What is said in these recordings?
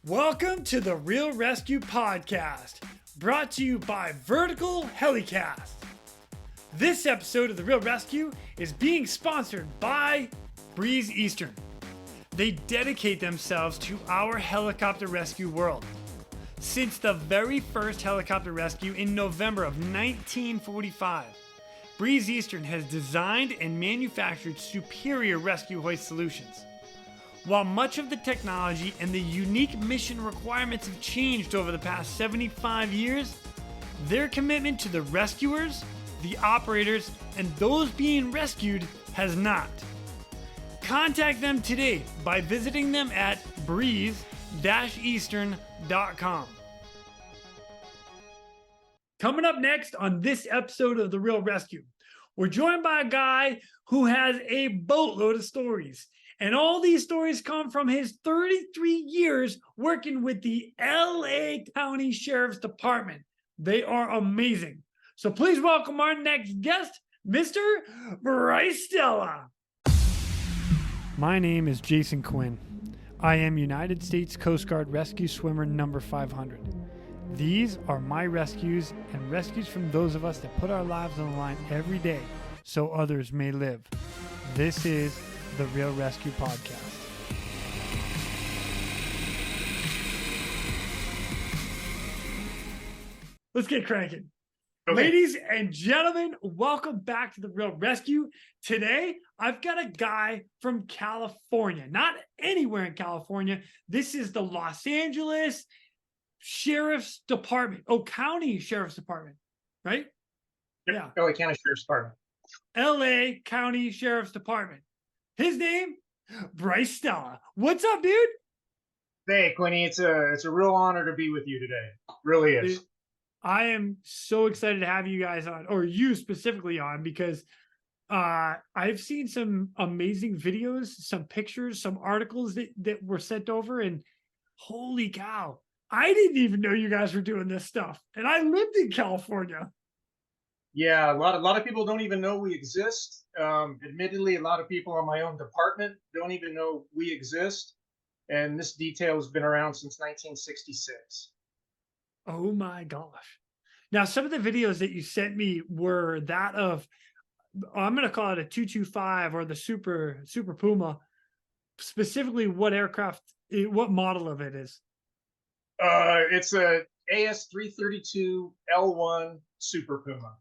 Welcome to the Real ResQ podcast, brought to you by Vertical Helicast. This episode of the Real ResQ is being sponsored by Brice Eastern. They dedicate themselves to our helicopter rescue world. Since the very first helicopter rescue in November of 1945, Brice Eastern has designed and manufactured superior rescue hoist solutions. While much of the technology and the unique mission requirements have changed over the past 75 years, their commitment to the rescuers, the operators, and those being rescued has not. Contact them today by visiting them at brice-eastern.com. Coming up next on this episode of The Real ResQ, we're joined by a guy who has a boatload of stories. And all these stories come from his 33 years working with the LA County Sheriff's Department. They are amazing. So please welcome our next guest, Mr. Brice Stella. My name is Jason Quinn. I am United States Coast Guard Rescue Swimmer number 500. These are my rescues and rescues from those of us that put our lives on the line every day so others may live. This is the Real ResQ podcast. Let's get cranking. Okay. Ladies and gentlemen, welcome back to the Real ResQ. Today, I've got a guy from California, not anywhere in California. This is the Los Angeles Sheriff's Department. Oh, County Sheriff's Department, right? Yep. Yeah. LA County Sheriff's Department. LA County Sheriff's Department. His name, Brice Stella. What's up, dude? Hey, Quinny, it's a real honor to be with you today. Really is. Dude, I am so excited to have you guys on, or you specifically on, because I've seen some amazing videos, some pictures, some articles that were sent over, and holy cow, I didn't even know you guys were doing this stuff. And I lived in California. Yeah, a lot of people don't even know we exist. Admittedly, a lot of people in my own department don't even know we exist. And this detail has been around since 1966. Oh my gosh. Now, some of the videos that you sent me were that of, I'm going to call it a 225 or the Super Puma. Specifically, what aircraft, what model of it is? It's a AS-332 L1 Super Puma.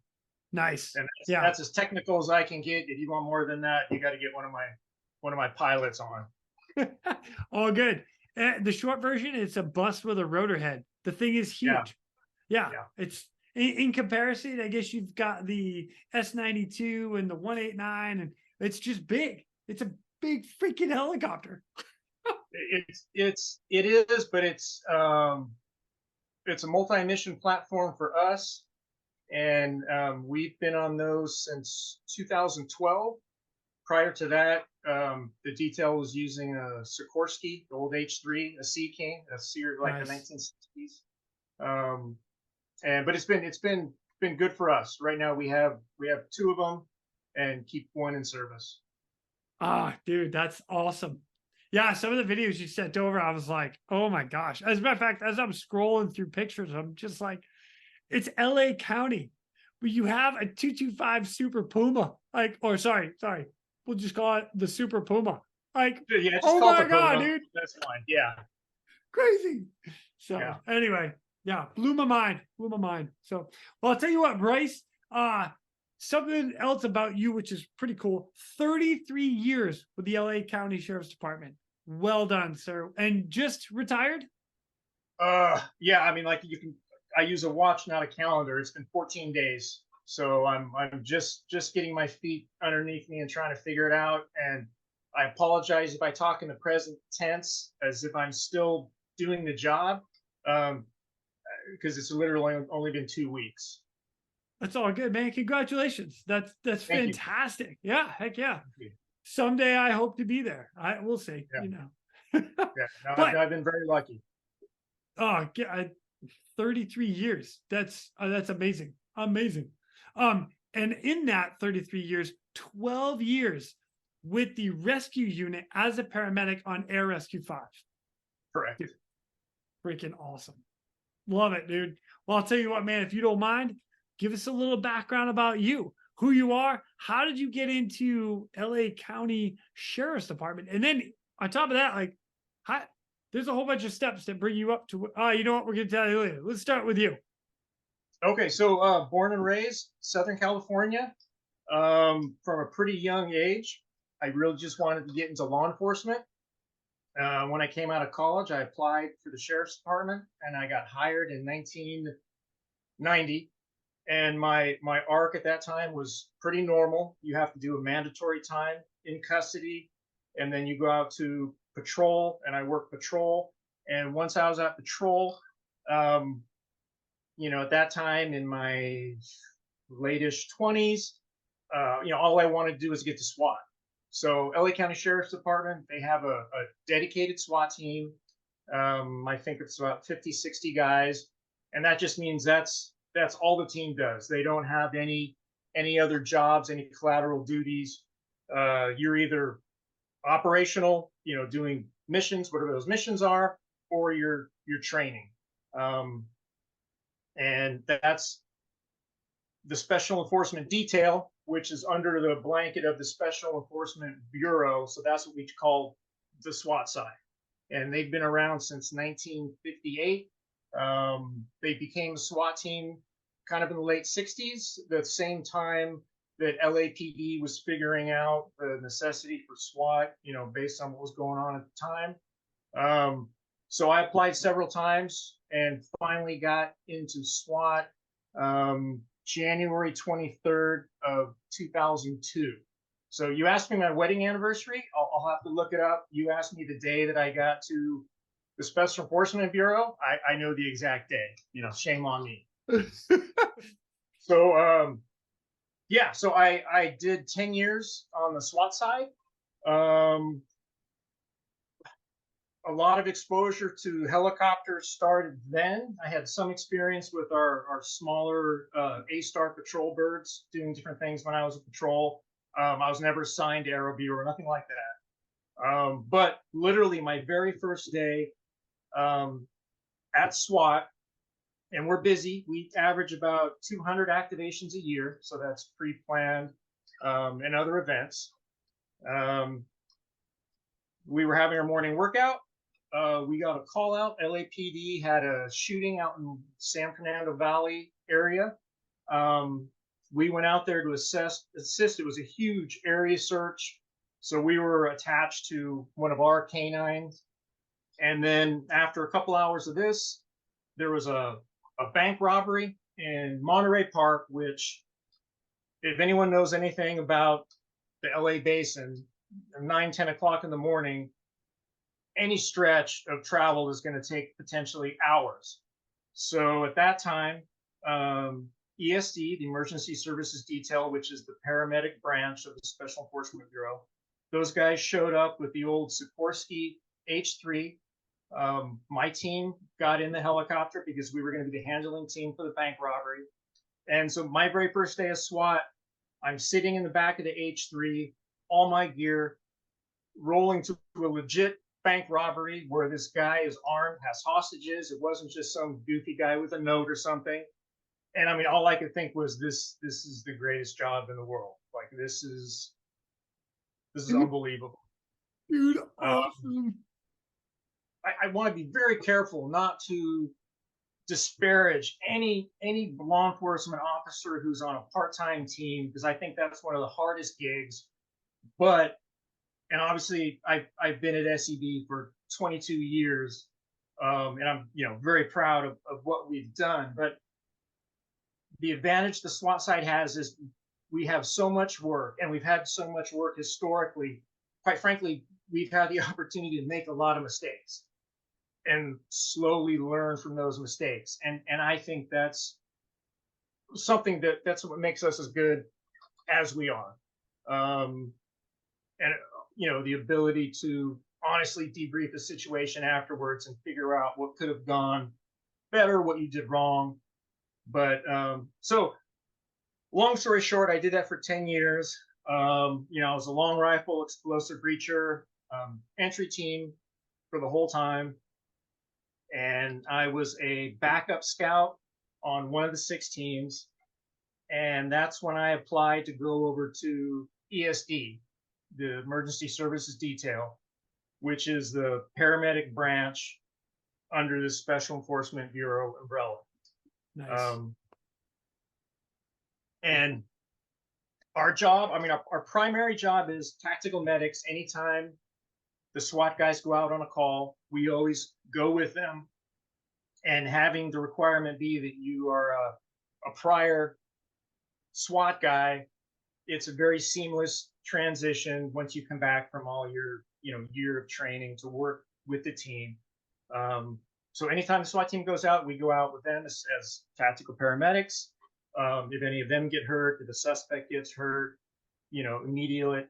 Nice. And that's as technical as I can get. If you want more than that, you got to get one of my pilots on. All good. The short version, it's a bus with a rotor head. The thing is huge. Yeah. It's in comparison, I guess you've got the S92 and the 189, and it's just big. It's a big freaking helicopter. It is, but it's a multi-mission platform for us. And we've been on those since 2012. Prior to that, the detail was using a Sikorsky, the old H3, a Sea King, a Sears like the 1960s. But it's been good for us. Right now we have two of them, and keep one in service. Ah, dude, that's awesome. Yeah, some of the videos you sent over, I was like, oh my gosh. As a matter of fact, as I'm scrolling through pictures, I'm just like, it's LA County, but you have a 225 Super Puma. Sorry. We'll just call it the Super Puma. Oh my God, dude. That's fine. Yeah. Crazy. So Anyway, blew my mind. So, well, I'll tell you what, Brice, something else about you, which is pretty cool. 33 years with the LA County Sheriff's Department. Well done, sir. And just retired? Yeah, I mean, I use a watch, not a calendar. It's been 14 days. So I'm just getting my feet underneath me and trying to figure it out. And I apologize if I talk in the present tense as if I'm still doing the job, because it's literally only been 2 weeks. That's all good, man. Congratulations. That's fantastic. Yeah, heck yeah. Someday I hope to be there. We'll see. Yeah. I've been very lucky. Oh, 33 years. That's amazing. Amazing. And in that 33 years, 12 years with the rescue unit as a paramedic on Air Rescue 5. Correct. Freaking awesome. Love it, dude. Well, I'll tell you what, man, if you don't mind, give us a little background about you, who you are, how did you get into LA County Sheriff's Department? And then on top of that, like, how, there's a whole bunch of steps that bring you up to, you know what, we're going to tell you later. Let's start with you. Okay, so born and raised Southern California. From a pretty young age, I really just wanted to get into law enforcement. When I came out of college, I applied for the sheriff's department, and I got hired in 1990. And my arc at that time was pretty normal. You have to do a mandatory time in custody, and then you go out to patrol, and I worked patrol. And once I was at patrol, at that time in my late-ish 20s, all I wanted to do was get to SWAT. So LA County Sheriff's Department, they have a dedicated SWAT team. I think it's about 50, 60 guys. And that just means that's all the team does. They don't have any other jobs, any collateral duties. You're either operational, doing missions, whatever those missions are, or you're training. And that's the Special Enforcement Detail, which is under the blanket of the Special Enforcement Bureau. So that's what we call the SWAT side. And they've been around since 1958. They became a SWAT team kind of in the late 60s, the same time that LAPD was figuring out the necessity for SWAT, based on what was going on at the time. So I applied several times and finally got into SWAT January 23rd of 2002. So you asked me my wedding anniversary. I'll have to look it up. You asked me the day that I got to the Special Enforcement Bureau. I know the exact day. Shame on me. So so I did 10 years on the SWAT side. A lot of exposure to helicopters started then. I had some experience with our smaller A-Star patrol birds doing different things when I was a patrol. I was never assigned to Aero Bureau or nothing like that. But literally my very first day at SWAT, and we're busy. We average about 200 activations a year. So that's pre-planned and other events. We were having our morning workout. We got a call out. LAPD had a shooting out in San Fernando Valley area. We went out there to assist. It was a huge area search. So we were attached to one of our canines. And then after a couple hours of this, there was a bank robbery in Monterey Park, which, if anyone knows anything about the LA basin, 9, 10 o'clock in the morning, any stretch of travel is going to take potentially hours. So at that time, ESD, the Emergency Services Detail, which is the paramedic branch of the Special Enforcement Bureau, those guys showed up with the old Sikorsky H3. My team got in the helicopter because we were going to be the handling team for the bank robbery. And so my very first day of SWAT, I'm sitting in the back of the H3, all my gear, rolling to a legit bank robbery where this guy is armed, has hostages. It wasn't just some goofy guy with a note or something. And I mean, all I could think was this is the greatest job in the world. Like this is unbelievable. Dude, awesome. I want to be very careful not to disparage any law enforcement officer who's on a part-time team, because I think that's one of the hardest gigs. And obviously I've been at SEB for 22 years, and I'm very proud of what we've done. But the advantage the SWAT side has is we have so much work, and we've had so much work historically. Quite frankly, we've had the opportunity to make a lot of mistakes and slowly learn from those mistakes. And I think that's something that's what makes us as good as we are. And the ability to honestly debrief a situation afterwards and figure out what could have gone better, what you did wrong. But so long story short, I did that for 10 years. I was a long rifle explosive breacher, entry team for the whole time. and I was a backup scout on one of the 6 teams. And that's when I applied to go over to ESD, the Emergency Services Detail, which is the paramedic branch under the Special Enforcement Bureau umbrella. Nice. And our job, I mean, our primary job is tactical medics. Anytime the SWAT guys go out on a call, we always go with them. And having the requirement be that you are a prior SWAT guy, it's a very seamless transition once you come back from all your year of training to work with the team. So anytime the SWAT team goes out, we go out with them as tactical paramedics. If any of them get hurt, if a suspect gets hurt, immediate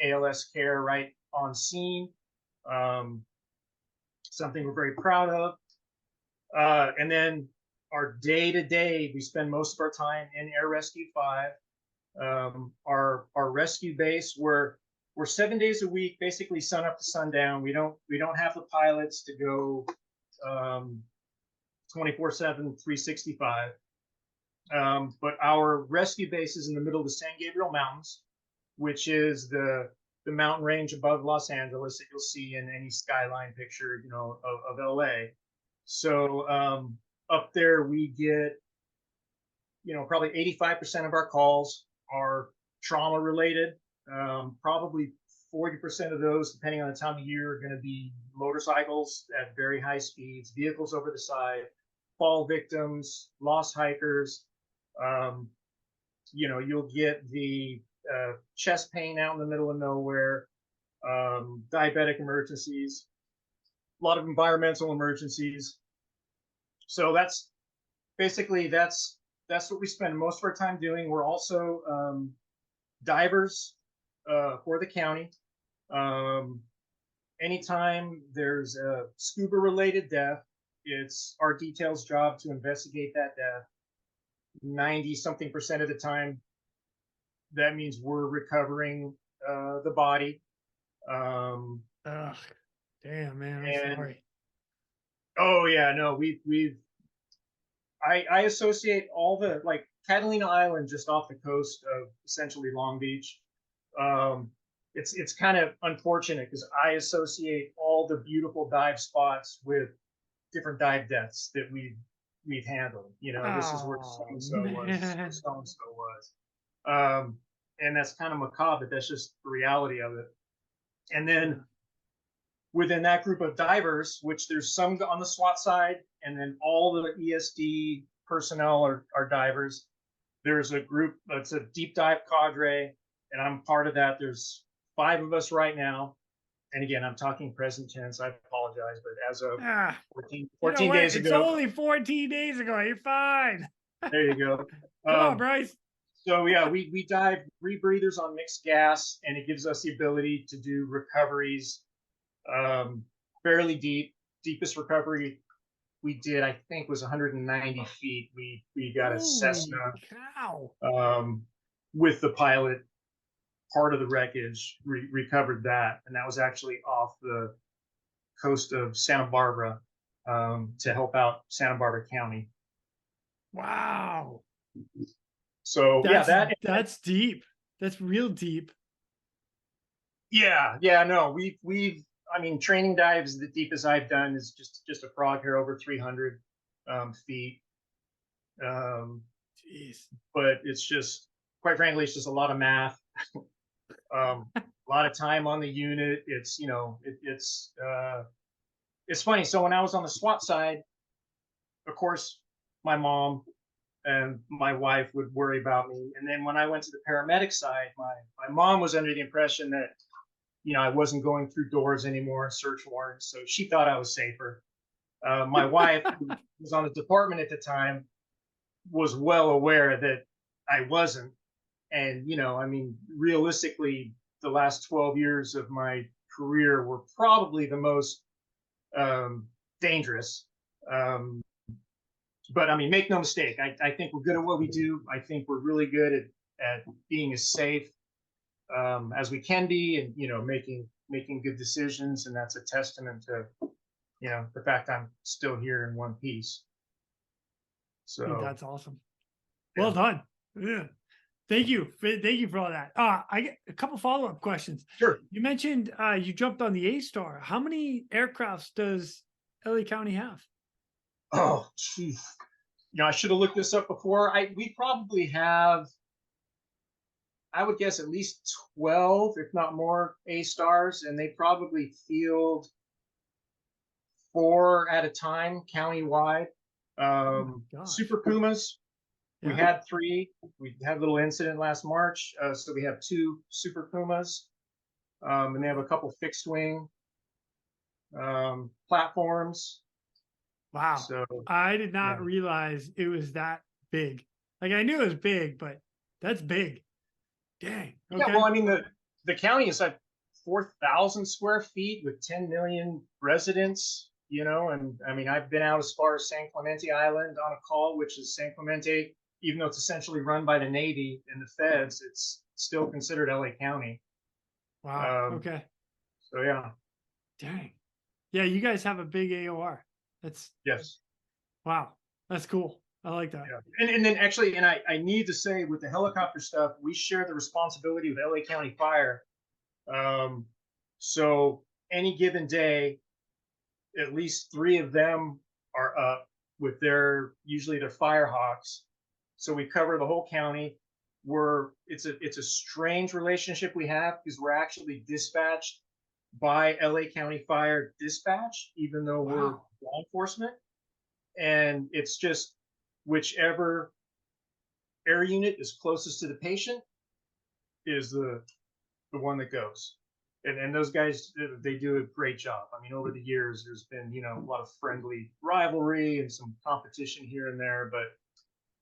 ALS care right on scene. Something we're very proud of. And then our day-to-day, we spend most of our time in Air Rescue 5. Our rescue base, we're 7 days a week, basically sun up to sundown. We don't have the pilots to go 24/7, 365. But our rescue base is in the middle of the San Gabriel Mountains, which is the mountain range above Los Angeles that you'll see in any skyline picture, of LA. So up there we get, probably 85% of our calls are trauma related. Probably 40% of those, depending on the time of year, are going to be motorcycles at very high speeds, vehicles over the side, fall victims, lost hikers. You'll get the chest pain out in the middle of nowhere, diabetic emergencies, a lot of environmental emergencies. So that's what we spend most of our time doing. We're also divers for the county. Anytime there's a scuba related death, it's our detail's job to investigate that death. 90-something% of the time, that means we're recovering the body. Ugh, damn, man, I'm sorry. Oh yeah, no, I associate all the, like, Catalina Island, just off the coast of essentially Long Beach. It's kind of unfortunate because I associate all the beautiful dive spots with different dive deaths that we've handled. This is where so-and-so was, so-and-so was. And that's kind of macabre, but that's just the reality of it. And then within that group of divers, which there's some on the SWAT side, and then all the ESD personnel are divers. There's a group that's a deep dive cadre, and I'm part of that. There's 5 of us right now. And again, I'm talking present tense. I apologize, but as of 14 days ago. It's only 14 days ago. You're fine. There you go. Come on, Brice. So yeah, we dive rebreathers on mixed gas, and it gives us the ability to do recoveries fairly deep. Deepest recovery we did, I think, was 190 feet. We got a Cessna with the pilot. Part of the wreckage, recovered that, and that was actually off the coast of Santa Barbara to help out Santa Barbara County. Wow. So that's deep. That's real deep. Yeah, no, we've I mean, training dives, the deepest I've done is just a frog hair over 300 feet. Jeez. But it's just, quite frankly, it's just a lot of math. A lot of time on the unit. It's it's funny. So when I was on the SWAT side, of course, my mom and my wife would worry about me. And then when I went to the paramedic side, my mom was under the impression that I wasn't going through doors anymore, search warrants. So she thought I was safer. My wife, who was on the department at the time, was well aware that I wasn't. And, I mean, realistically, the last 12 years of my career were probably the most dangerous. But I mean, make no mistake, I think we're good at what we do. I think we're really good at being as safe as we can be, and making good decisions. And that's a testament to the fact I'm still here in one piece. Dude, So that's awesome. Well yeah. done. Yeah. Thank you. Thank you for all that. I get a couple follow-up questions. Sure. You mentioned you jumped on the A-Star. How many aircrafts does LA County have? Oh, geez. I should have looked this up before. We probably have, I would guess, at least 12, if not more, A-Stars, and they probably field 4 at a time countywide. Oh my gosh. Super Pumas, we Yeah. had 3. We had a little incident last March, so we have 2 Super Pumas, and they have a couple fixed wing platforms. Wow. So I did yeah, not realize it was that big. Like I knew it was big, but that's big. Dang. yeah. Okay. Well, I mean the county is like 4,000 square feet with 10 million residents. And I mean I've been out as far as San Clemente Island on a call, which is San Clemente, even though it's essentially run by the Navy and the feds, it's still considered LA County. Wow. Um, Okay. so yeah, Dang. Yeah, you guys have a big AOR. That's yes. wow. That's cool. I like that. Yeah. And then actually, and I need to say with the helicopter stuff, we share the responsibility with LA County Fire. Um, so any given day, at least 3 of them are up with usually their Firehawks. So we cover the whole county. It's a strange relationship we have because we're actually dispatched by LA County Fire Dispatch, even though we're Wow. law enforcement. And it's just whichever air unit is closest to the patient is the one that goes. And those guys, they do a great job. I mean, over the years, there's been a lot of friendly rivalry and some competition here and there, but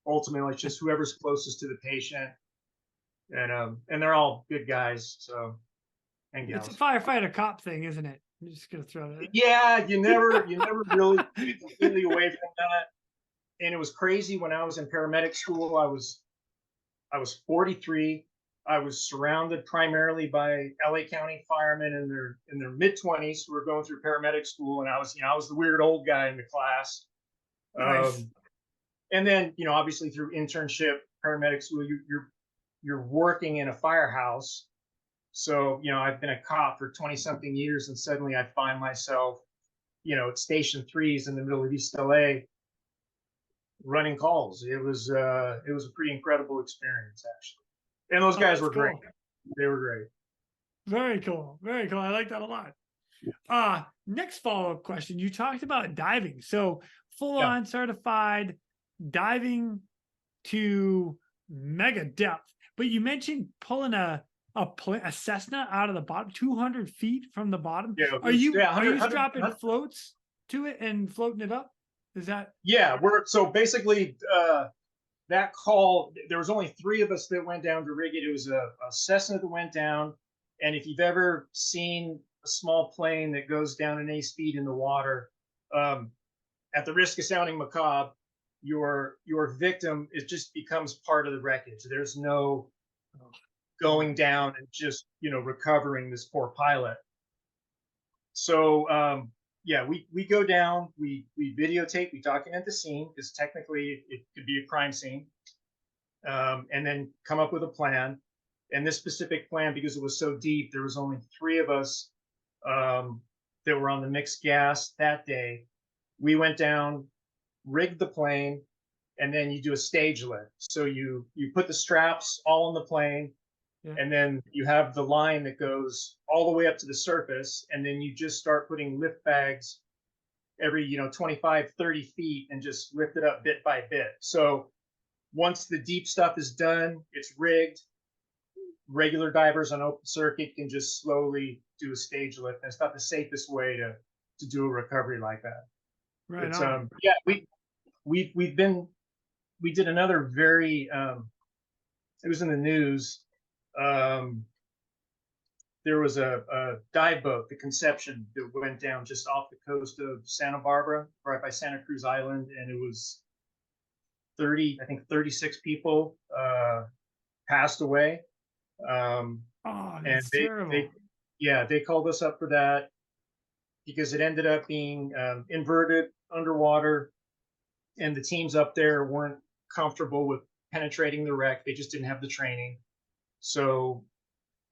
ultimately, it's just whoever's closest to the patient, and they're all good guys. So and It's a gals. firefighter cop thing, isn't it? I'm just gonna throw that. Yeah, you never really get completely away from that. And it was crazy when I was in paramedic school. I was 43. I was surrounded primarily by LA County firemen in their mid 20s who were going through paramedic school, and I was the weird old guy in the class. Nice. And then obviously through internship, paramedic school, you're working in a firehouse. So I've been a cop for 20 something years, and suddenly I find myself at Station 3s in the middle of East LA running calls. It was a pretty incredible experience actually. And those Oh, guys that's were great. cool. They were great. Very cool. Very cool. I like that a lot. Next follow-up question. You talked about diving. So full Yeah. on certified diving to mega depth. But you mentioned pulling a Cessna out of the bottom, 200 feet from the bottom. Yeah. Are you 100, strapping floats to it and floating it up? Is that? Yeah, so basically that call, there was only 3 of us that went down to rig it. It was a Cessna that went down. And if you've ever seen a small plane that goes down an A speed in the water, at the risk of sounding macabre, your victim, it just becomes part of the wreckage. There's no going down and just recovering this poor pilot. So yeah, we go down, we videotape, we document the scene because technically it could be a crime scene, and then come up with a plan. And this specific plan, because it was so deep, there was only 3 of us that were on the mixed gas that day. We went down, rigged the plane, and then you do a stage lift. So you put the straps all on the plane, yeah, and then you have the line that goes all the way up to the surface, and then you just start putting lift bags every 25, 30 feet and just lift it up bit by bit. So once the deep stuff is done, it's rigged. Regular divers on open circuit can just slowly do a stage lift. And it's not the safest way to do a recovery like that. Right. But yeah, we did another very it was in the news. There was a dive boat, the Conception, that went down just off the coast of Santa Barbara, right by Santa Cruz Island, and it was 36 people passed away. Oh, And that's terrible. they called us up for that. because it ended up being inverted underwater, and the teams up there weren't comfortable with penetrating the wreck. They just didn't have the training. So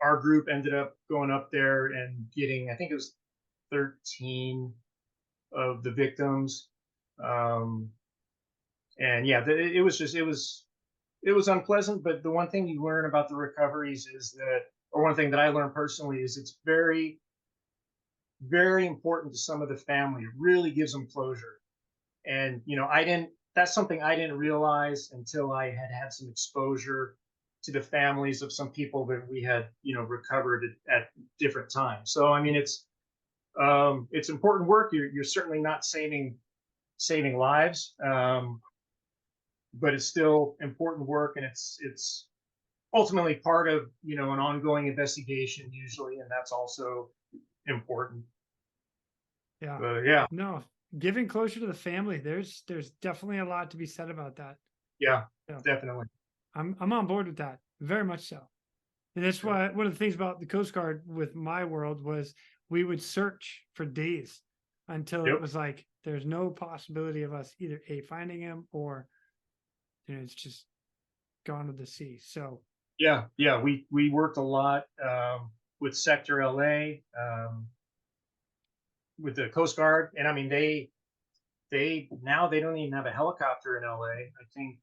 our group ended up going up there and getting, I think it was 13 of the victims. And yeah, it was unpleasant. But the one thing you learn about the recoveries is that, or one thing that I learned personally, is it's very, very important to some of the family. It really gives them closure. And, that's something I didn't realize until I had some exposure to the families of some people that we had, recovered at different times. So, I mean, it's important work. You're certainly not saving lives, but it's still important work, and it's ultimately part of, an ongoing investigation usually, and that's also important. Yeah. Yeah. No, giving closure to the family, there's definitely a lot to be said about that. Yeah, Yeah. definitely. I'm on board with that. Very much so. And that's why one of the things about the Coast Guard with my world was we would search for days until it was like there's no possibility of us either finding him or it's just gone to the sea. So yeah, we worked a lot with Sector LA, with the Coast Guard, and I mean they now they don't even have a helicopter in LA. I think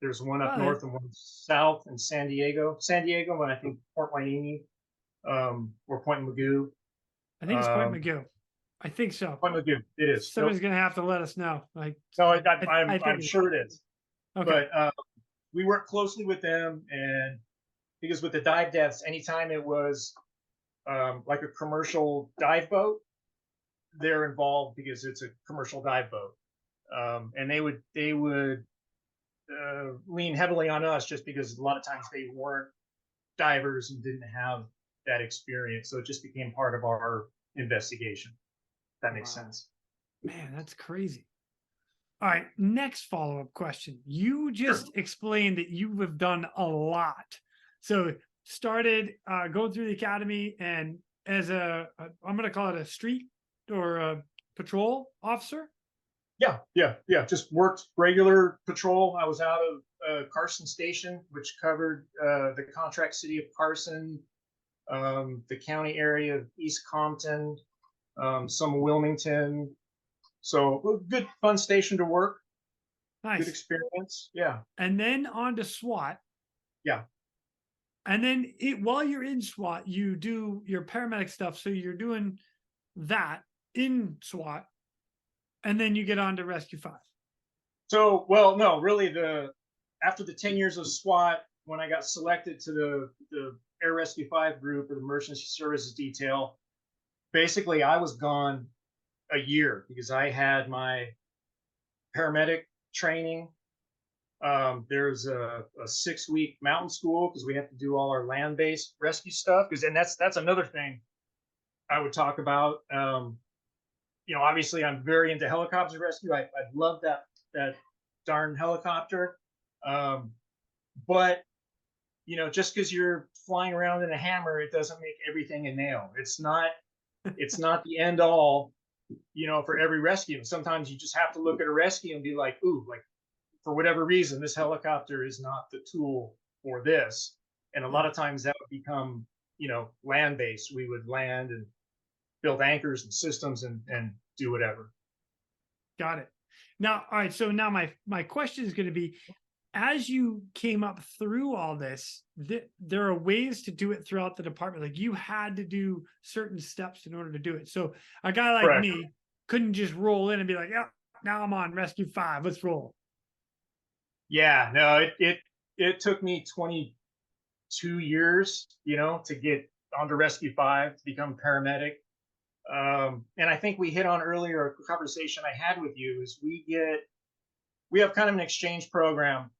there's one up north and one south in San Diego, and I think Port Miami, or Point Mugu. I think it's Point Mugu. I think so. Point Mugu, it is. Somebody's gonna have to let us know. No, I'm sure it is. Okay. But we work closely with them, and because with the dive deaths, anytime it was like a commercial dive boat, they're involved because it's a commercial dive boat, and they would lean heavily on us just because a lot of times they weren't divers and didn't have that experience, so it just became part of our investigation. If that makes sense. Man, that's crazy. All right, next follow-up question. You just explained that you have done a lot. So started going through the academy and as I'm going to call it a street or a patrol officer. Yeah. Just worked regular patrol. I was out of Carson Station, which covered the contract city of Carson, the county area of East Compton, some Wilmington. So good, fun station to work. Nice. Good experience. Yeah. And then on to SWAT. Yeah. And then while you're in SWAT, you do your paramedic stuff. So you're doing that in SWAT, and then you get on to Rescue 5. So, well, no, really, after the 10 years of SWAT, when I got selected to the Air Rescue 5 group or the Emergency Services Detail, basically I was gone a year because I had my paramedic training. There's a 6-week mountain school because we have to do all our land-based rescue stuff. And that's another thing I would talk about. Obviously I'm very into helicopter rescue. I love that darn helicopter. But just because you're flying around in a hammer, it doesn't make everything a nail. It's not the end all, for every rescue. And sometimes you just have to look at a rescue and be like, ooh, like for whatever reason, this helicopter is not the tool for this. And a lot of times that would become, land-based. We would land and build anchors and systems and do whatever. Got it. Now, all right. So now my question is going to be, as you came up through all this, there are ways to do it throughout the department. Like you had to do certain steps in order to do it. So a guy like me couldn't just roll in and be like, yeah, now I'm on Rescue 5. Let's roll. Yeah, no, it took me 22 years, to get onto Rescue 5 to become paramedic. And I think we hit on earlier a conversation I had with you is we have kind of an exchange program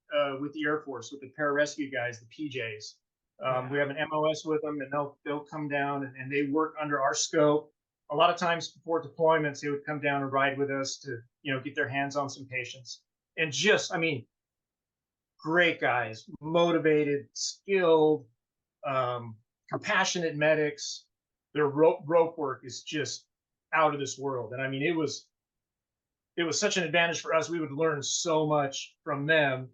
with the Air Force, with the pararescue guys, the PJs. We have an MOS with them, and they'll come down and they work under our scope. A lot of times before deployments, they would come down and ride with us to, get their hands on some patients. And great guys, motivated, skilled, compassionate medics. Their rope work is just out of this world. And I mean, it was such an advantage for us. We would learn so much from them,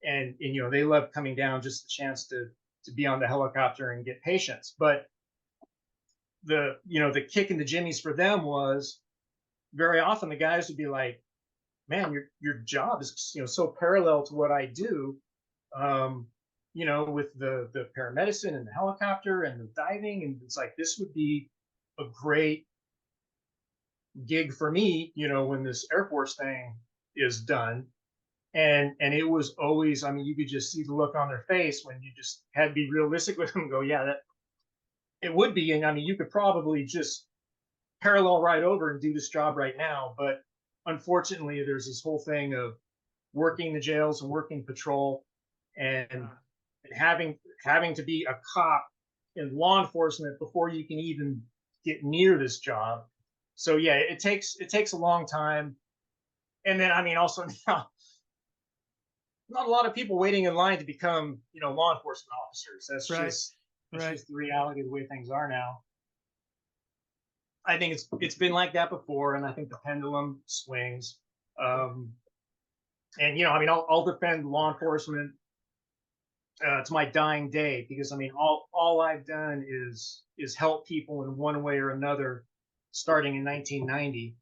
and you know, they loved coming down, just the chance to be on the helicopter and get patients. But the, you know, the kick in the jimmies for them was very often the guys would be like, man, your job is, you know, so parallel to what I do, um, you know, with the paramedicine and the helicopter and the diving, and it's like, this would be a great gig for me, you know, when this Air Force thing is done. And it was always, I mean, you could just see the look on their face when you just had to be realistic with them and go, yeah, that it would be. And I mean, you could probably just parallel right over and do this job right now. But unfortunately, there's this whole thing of working the jails and working patrol, and having to be a cop in law enforcement before you can even get near this job. So yeah, it takes a long time. And then I mean, also now, not a lot of people waiting in line to become, you know, law enforcement officers. Right. That's Right. just the reality of the way things are now. I think it's been like that before, and I think the pendulum swings. Um, and you know, I mean, I'll defend law enforcement to my dying day, because I mean, all I've done is help people in one way or another, starting in 1990,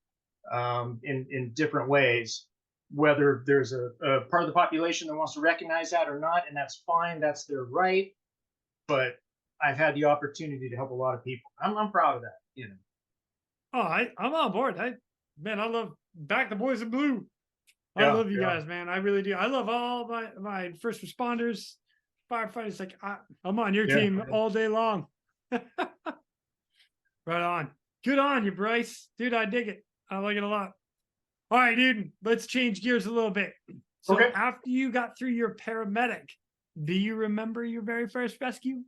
in different ways. Whether there's a part of the population that wants to recognize that or not, and that's fine, that's their right. But I've had the opportunity to help a lot of people. I'm proud of that. You know. Oh, I'm on board. Man, I love back the boys in blue. I Yeah, love you yeah, guys, man. I really do. I love all my first responders, firefighters. Like I'm on your yeah. team all day long. Right on. Good on you, Brice. Dude, I dig it. I like it a lot. All right, dude. Let's change gears a little bit. So Okay. after you got through your paramedic, do you remember your very first rescue?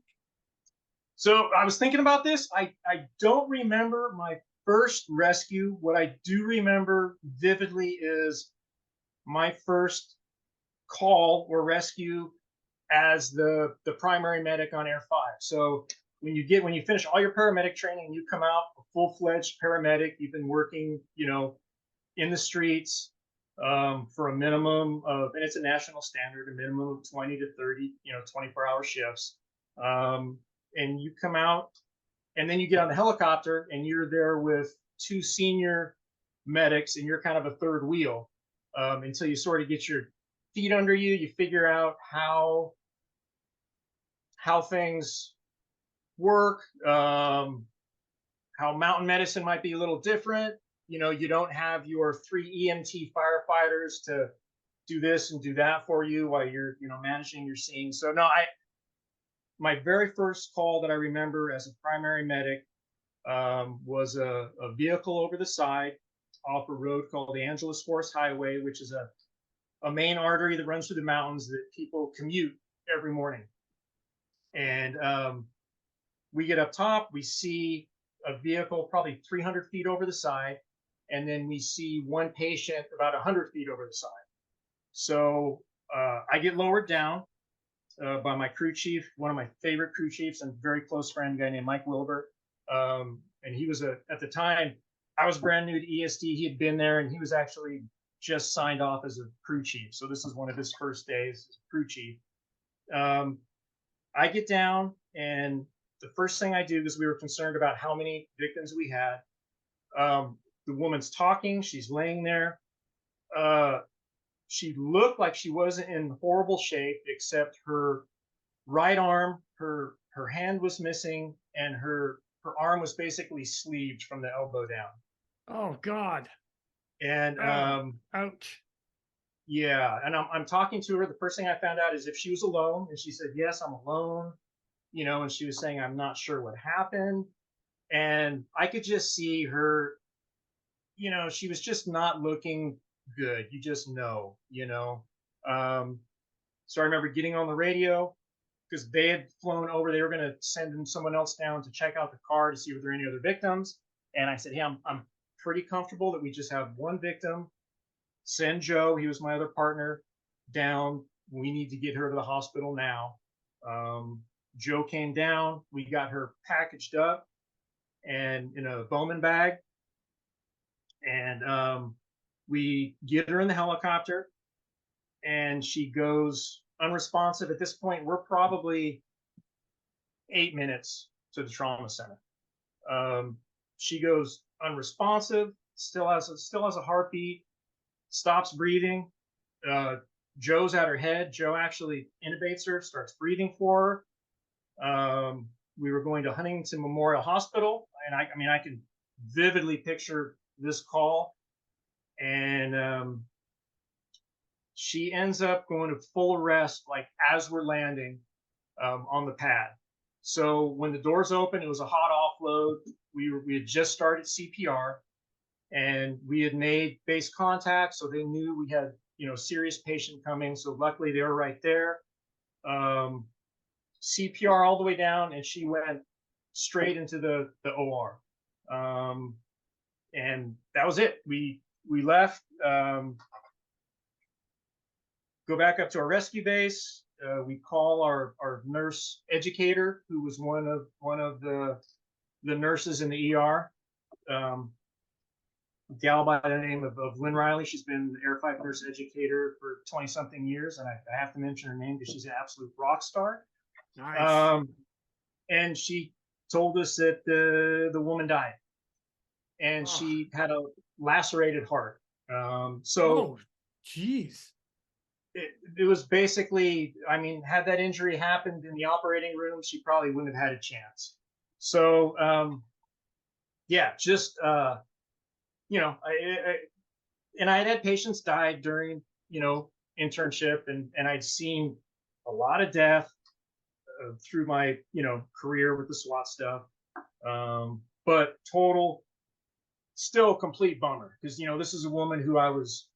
So I was thinking about this. I don't remember my first rescue. What I do remember vividly is my first call or rescue as the primary medic on Air 5. So when you finish all your paramedic training, you come out a full-fledged paramedic. You've been working, you know, in the streets, for a minimum of, and it's a national standard, a minimum of 20 to 30, you know, 24-hour shifts. Um, and you come out, and then you get on the helicopter, and you're there with two senior medics, and you're kind of a third wheel, until you sort of get your feet under you. You figure out how things work, how mountain medicine might be a little different. You know, you don't have your 3 EMT firefighters to do this and do that for you while you're, you know, managing your scene. So no, my very first call that I remember as a primary medic, was a vehicle over the side off a road called the Angeles Forest Highway, which is a main artery that runs through the mountains that people commute every morning. And we get up top, we see a vehicle probably 300 feet over the side, and then we see one patient about 100 feet over the side. So I get lowered down by my crew chief, one of my favorite crew chiefs and very close friend, a guy named Mike Wilbur. And he was at the time, I was brand new to ESD. He had been there, and he was actually just signed off as a crew chief. So this is one of his first days as a crew chief. I get down, and the first thing I do, because we were concerned about how many victims we had, the woman's talking, she's laying there. She looked like she wasn't in horrible shape, except her right arm, her hand was missing, and her arm was basically sleeved from the elbow down. Oh God. And Oh, ouch. yeah, and I'm talking to her. The first thing I found out is if she was alone, and she said, yes, I'm alone, you know, and she was saying, I'm not sure what happened. And I could just see her, you know, she was just not looking good. You just know, you know. So I remember getting on the radio, because they had flown over. They were going to send someone else down to check out the car to see if there were any other victims. And I said, hey, I'm pretty comfortable that we just have one victim. Send Joe, he was my other partner, down. We need to get her to the hospital now. Joe came down. We got her packaged up and in a Bowman bag. And we get her in the helicopter, and she goes unresponsive. At this point, we're probably 8 minutes to the trauma center. She goes unresponsive, still has a heartbeat, stops breathing. Joe's at her head. Joe actually intubates her, starts breathing for her. We were going to Huntington Memorial Hospital, and I mean, I can vividly picture this call. And she ends up going to full arrest, like as we're landing on the pad. So when the doors open, it was a hot offload. We had just started CPR, and we had made base contact, so they knew we had serious patient coming. So luckily they were right there. CPR all the way down, and she went straight into the OR. And that was it. We left. Go back up to our rescue base. We call our nurse educator, who was one of the nurses in the ER. Gal by the name of Lynn Riley. She's been the Air 5 nurse educator for 20 something years, and I have to mention her name because she's an absolute rock star. Nice. And she told us that the woman died, and she had a lacerated heart. So, geez. It was basically, I mean, had that injury happened in the operating room, she probably wouldn't have had a chance. So, yeah, just, and I had patients die during, internship, and I'd seen a lot of death through my, career with the SWAT stuff. But still complete bummer, because, this is a woman who I was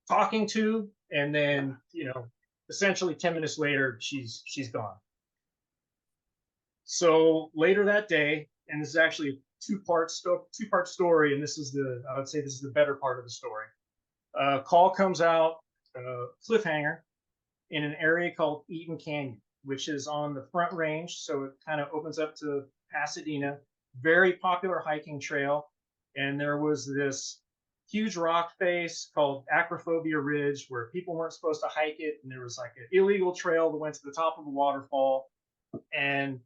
talking to, and then essentially 10 minutes later she's gone. So later that day, and this is actually a two-part story, and I would say this is the better part of the story. Call comes out, cliffhanger in an area called Eaton Canyon, which is on the Front Range, so it kind of opens up to Pasadena. Very popular hiking trail, and there was this huge rock face called Acrophobia Ridge where people weren't supposed to hike it, and there was like an illegal trail that went to the top of a waterfall, and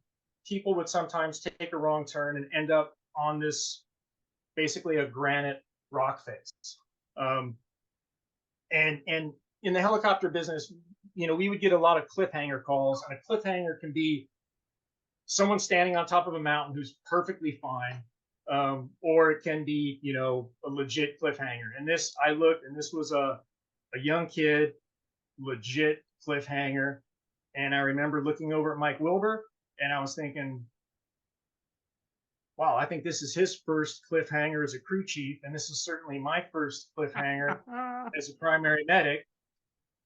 people would sometimes take a wrong turn and end up on this basically a granite rock face. And in the helicopter business, we would get a lot of cliffhanger calls, and a cliffhanger can be someone standing on top of a mountain who's perfectly fine. Or it can be, a legit cliffhanger. And I looked, and this was a young kid, legit cliffhanger. And I remember looking over at Mike Wilbur, and I was thinking, wow, I think this is his first cliffhanger as a crew chief, and this is certainly my first cliffhanger as a primary medic.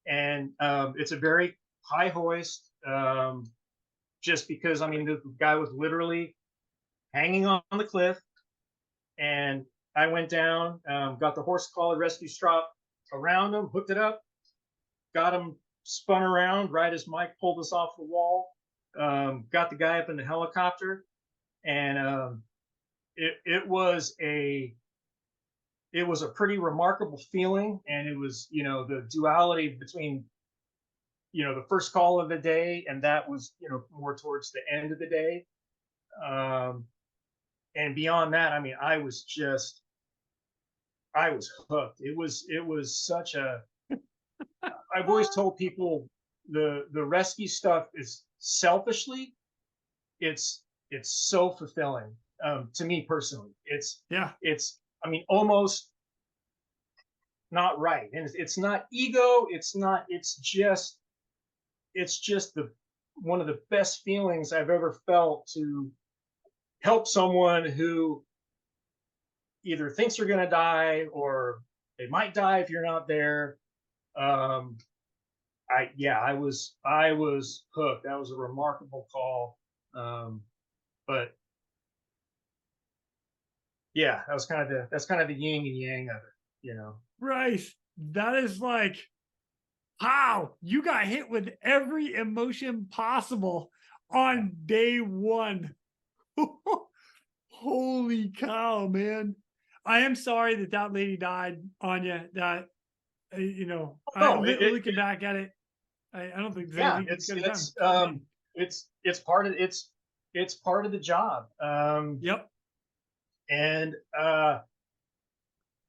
And it's a very high hoist, just because, I mean, the guy was literally hanging on the cliff. And I went down, got the horse collar rescue strap around him, hooked it up, got him spun around right as Mike pulled us off the wall, got the guy up in the helicopter, and it was a pretty remarkable feeling. And it was, the duality between, the first call of the day, and that was, more towards the end of the day. And beyond that, I mean, I was hooked. It was such a, I've always told people the rescue stuff is selfishly, it's so fulfilling, to me personally. It's, I mean, almost not right. And it's not ego. It's just one of the best feelings I've ever felt, to help someone who either thinks you're going to die or they might die if you're not there. I was hooked. That was a remarkable call. But yeah, that's kind of the yin and yang of it, Bryce, that is like, wow, you got hit with every emotion possible on day one. Holy cow, man. I am sorry that that lady died, Anya. That you know, Oh, looking back at it, I don't think there's yeah, anything you could have done. it's part of it's part of the job. Yep. And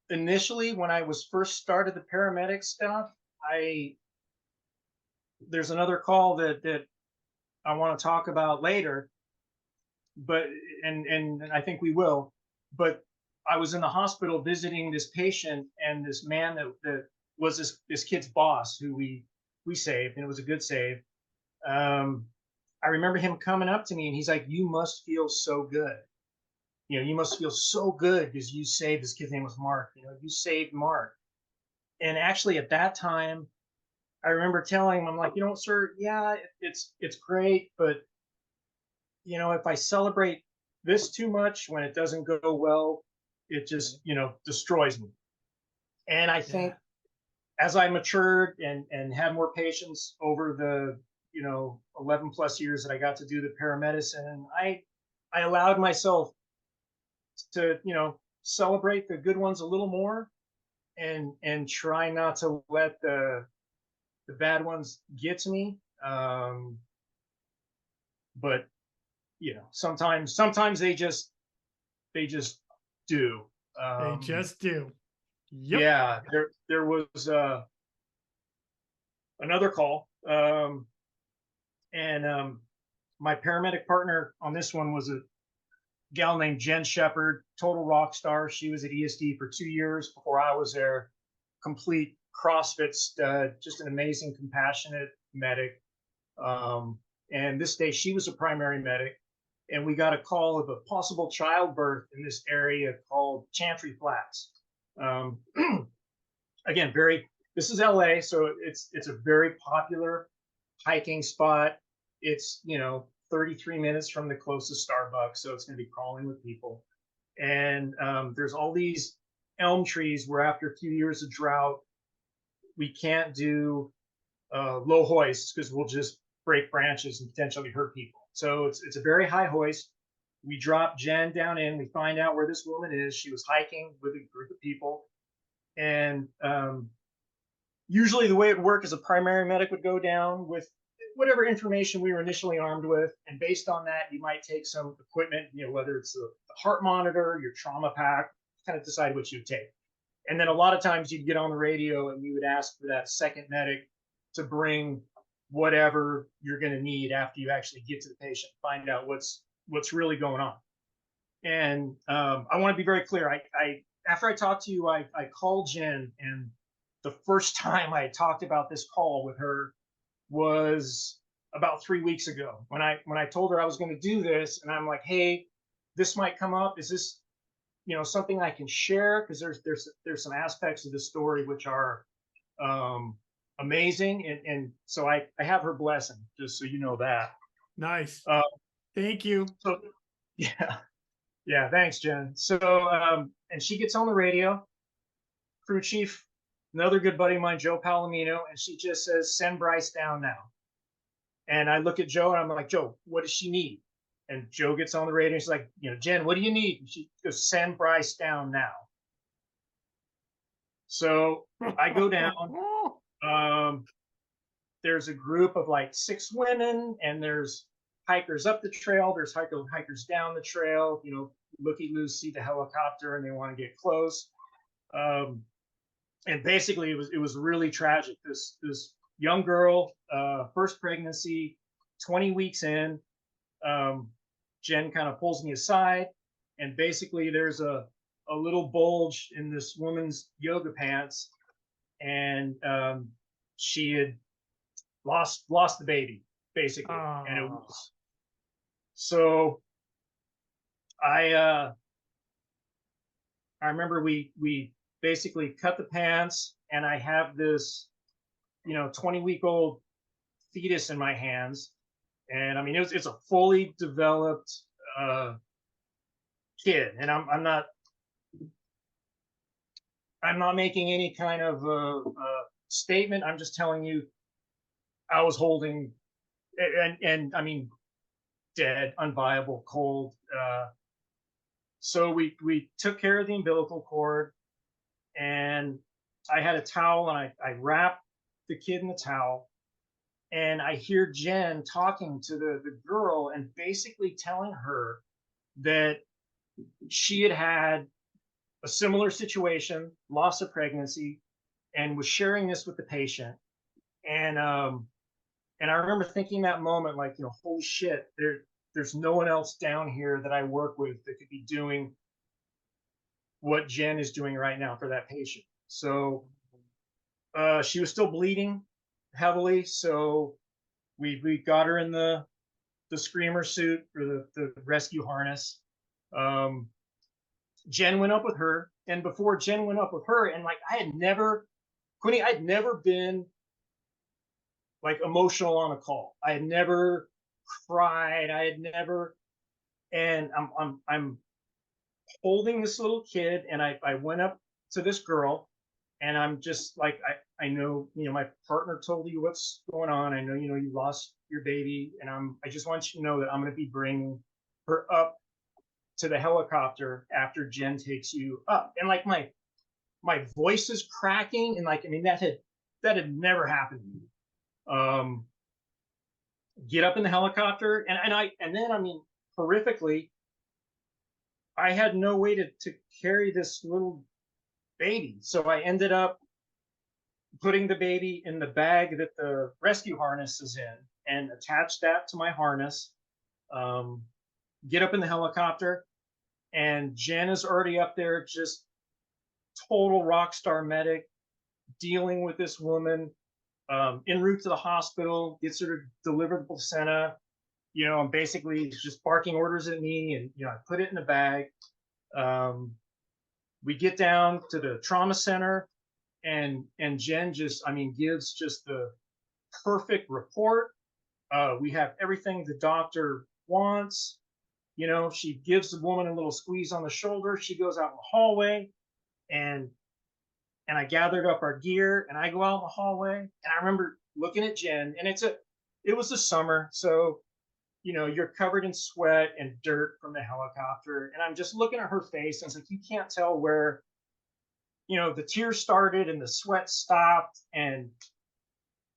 initially, when I was first started the paramedic stuff, I there's another call that I want to talk about later, but and I think we will. But I was in the hospital visiting this patient and this man that was this kid's boss who we saved, and it was a good save. I remember him coming up to me and he's like, "You must feel so good. You know, you must feel so good because you saved this kid's name was Mark. You know, you saved Mark." And actually, at that time, I remember telling him, "I'm like, you know, sir, yeah, it's great, but you know, if I celebrate this too much when it doesn't go well, it just destroys me." And I Yeah. think as I matured and had more patience over the 11 plus years that I got to do the paramedicine, I allowed myself to celebrate the good ones a little more and try not to let the bad ones get to me. But sometimes they just do. They just do. Yep. Yeah, there was another call, and my paramedic partner on this one was a gal named Jen Shepard, total rock star. She was at ESD for 2 years before I was there. Complete CrossFit stud, just an amazing, compassionate medic. And this day she was a primary medic, and we got a call of a possible childbirth in this area called Chantry Flats. Again, this is LA, so it's a very popular hiking spot. It's 33 minutes from the closest Starbucks, so it's going to be crawling with people. And there's all these elm trees where after a few years of drought, we can't do low hoists because we'll just break branches and potentially hurt people. So it's a very high hoist. We drop Jen down in. We find out where this woman is. She was hiking with a group of people, and usually the way it would work is a primary medic would go down with whatever information we were initially armed with, and based on that, you might take some equipment, whether it's the heart monitor, your trauma pack, kind of decide what you take. And then a lot of times you'd get on the radio and you would ask for that second medic to bring whatever you're going to need after you actually get to the patient, find out what's really going on. And I want to be very clear. I after I talked to you, I called Jen, and the first time I talked about this call with her was about 3 weeks ago when I told her I was going to do this, and I'm like, "Hey, this might come up. Is this something I can share?" Because there's some aspects of the story which are amazing, and so I have her blessing, just so you know that. Nice. Thank you. So yeah, thanks, Jen. So and she gets on the radio, crew chief, another good buddy of mine, Joe Palomino, and she just says, "Send Brice down now." And I look at Joe and I'm like, "Joe, what does she need?" And Joe gets on the radio and she's like, "Jen, what do you need?" And she goes, "Send Brice down now." So I go down. There's a group of like 6 women, and there's hikers up the trail. There's hikers down the trail. Looky-loos see the helicopter and they want to get close. And basically, it was really tragic. This young girl, first pregnancy, 20 weeks in. Jen kind of pulls me aside, and basically there's a little bulge in this woman's yoga pants, and she had lost the baby basically. And it was so I remember we basically cut the pants, and I have this 20-week-old fetus in my hands, and I mean it's a fully developed kid, and I'm not making any kind of statement. I'm just telling you I was holding, and I mean, dead, unviable, cold. So we took care of the umbilical cord, and I had a towel, and I wrapped the kid in the towel, and I hear Jen talking to the girl and basically telling her that she had had a similar situation, loss of pregnancy, and was sharing this with the patient. And I remember thinking that moment, like, holy shit, there's no one else down here that I work with that could be doing what Jen is doing right now for that patient. So she was still bleeding heavily, so we got her in the screamer suit, or the rescue harness. Jen went up with her, and before Jen went up with her, and like I'd never been like emotional on a call. I had never cried. I had never, and I'm holding this little kid, and I went up to this girl, and I'm just like, I know, my partner told you what's going on. I know, you lost your baby, and I just want you to know that I'm going to be bringing her up to the helicopter after Jen takes you up. And like my voice is cracking, and like, I mean, that had never happened to me. Get up in the helicopter, and then, I mean, horrifically, I had no way to carry this little baby. So I ended up putting the baby in the bag that the rescue harness is in, and attach that to my harness. Get up in the helicopter, and Jen is already up there, just total rock star medic, dealing with this woman, en route to the hospital, gets her to deliver the placenta. And basically just barking orders at me, and I put it in a bag. We get down to the trauma center, and Jen just, I mean, gives just the perfect report. We have everything the doctor wants. She gives the woman a little squeeze on the shoulder. She goes out in the hallway, and I gathered up our gear, and I go out in the hallway, and I remember looking at Jen, and it was the summer, so you're covered in sweat and dirt from the helicopter, and I'm just looking at her face, and it's like, you can't tell where the tears started and the sweat stopped. And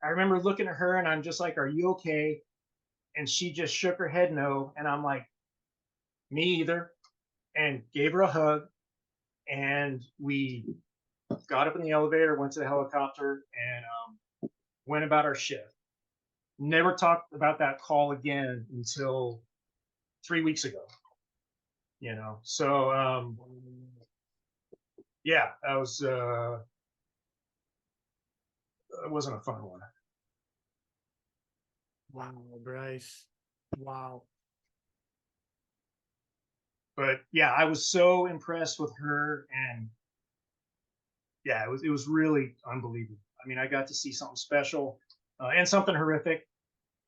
I remember looking at her, and I'm just like, are you okay? And she just shook her head no, and I'm like, me either, and gave her a hug, and we got up in the elevator, went to the helicopter, and went about our shift. Never talked about that call again until 3 weeks ago. So yeah, that was it wasn't a fun one. Wow, Brice. Wow. But yeah, I was so impressed with her, and yeah, it was really unbelievable. I mean, I got to see something special, and something horrific.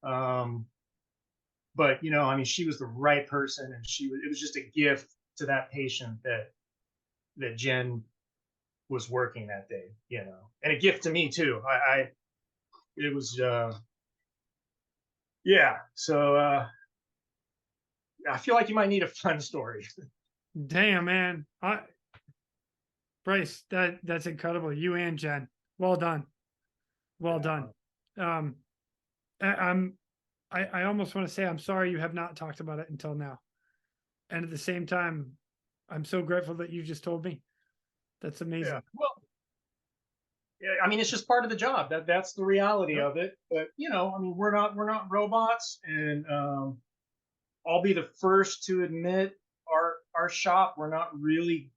But I mean, she was the right person, and it was just a gift to that patient that Jen was working that day, and a gift to me too. It was yeah. So I feel like you might need a fun story. Damn, man. Brice, that's incredible. You and Jen. Well done. Well done. I almost want to say I'm sorry you have not talked about it until now. And at the same time, I'm so grateful that you just told me. That's amazing. Yeah. Well, yeah, I mean, it's just part of the job. That's the reality of it. But I mean, we're not robots, and I'll be the first to admit our shop, we're not really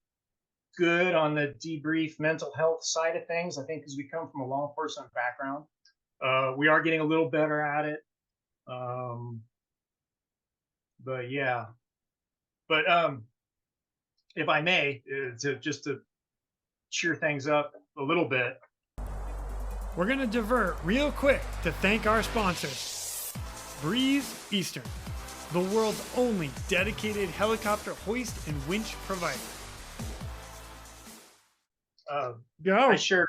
good on the debrief mental health side of things. I think because we come from a law enforcement background, we are getting a little better at it. But yeah, but if I may, to cheer things up a little bit, we're going to divert real quick to thank our sponsors. Breeze Eastern, the world's only dedicated helicopter hoist and winch provider. I shared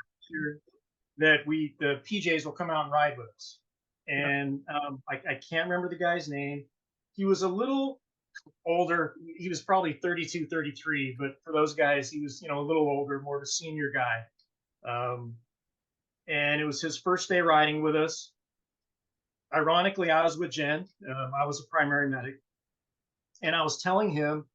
that the PJs will come out and ride with us. And I can't remember the guy's name. He was a little older. He was probably 32, 33, but for those guys, he was, a little older, more of a senior guy. And it was his first day riding with us. Ironically, I was with Jen. I was a primary medic, and I was telling him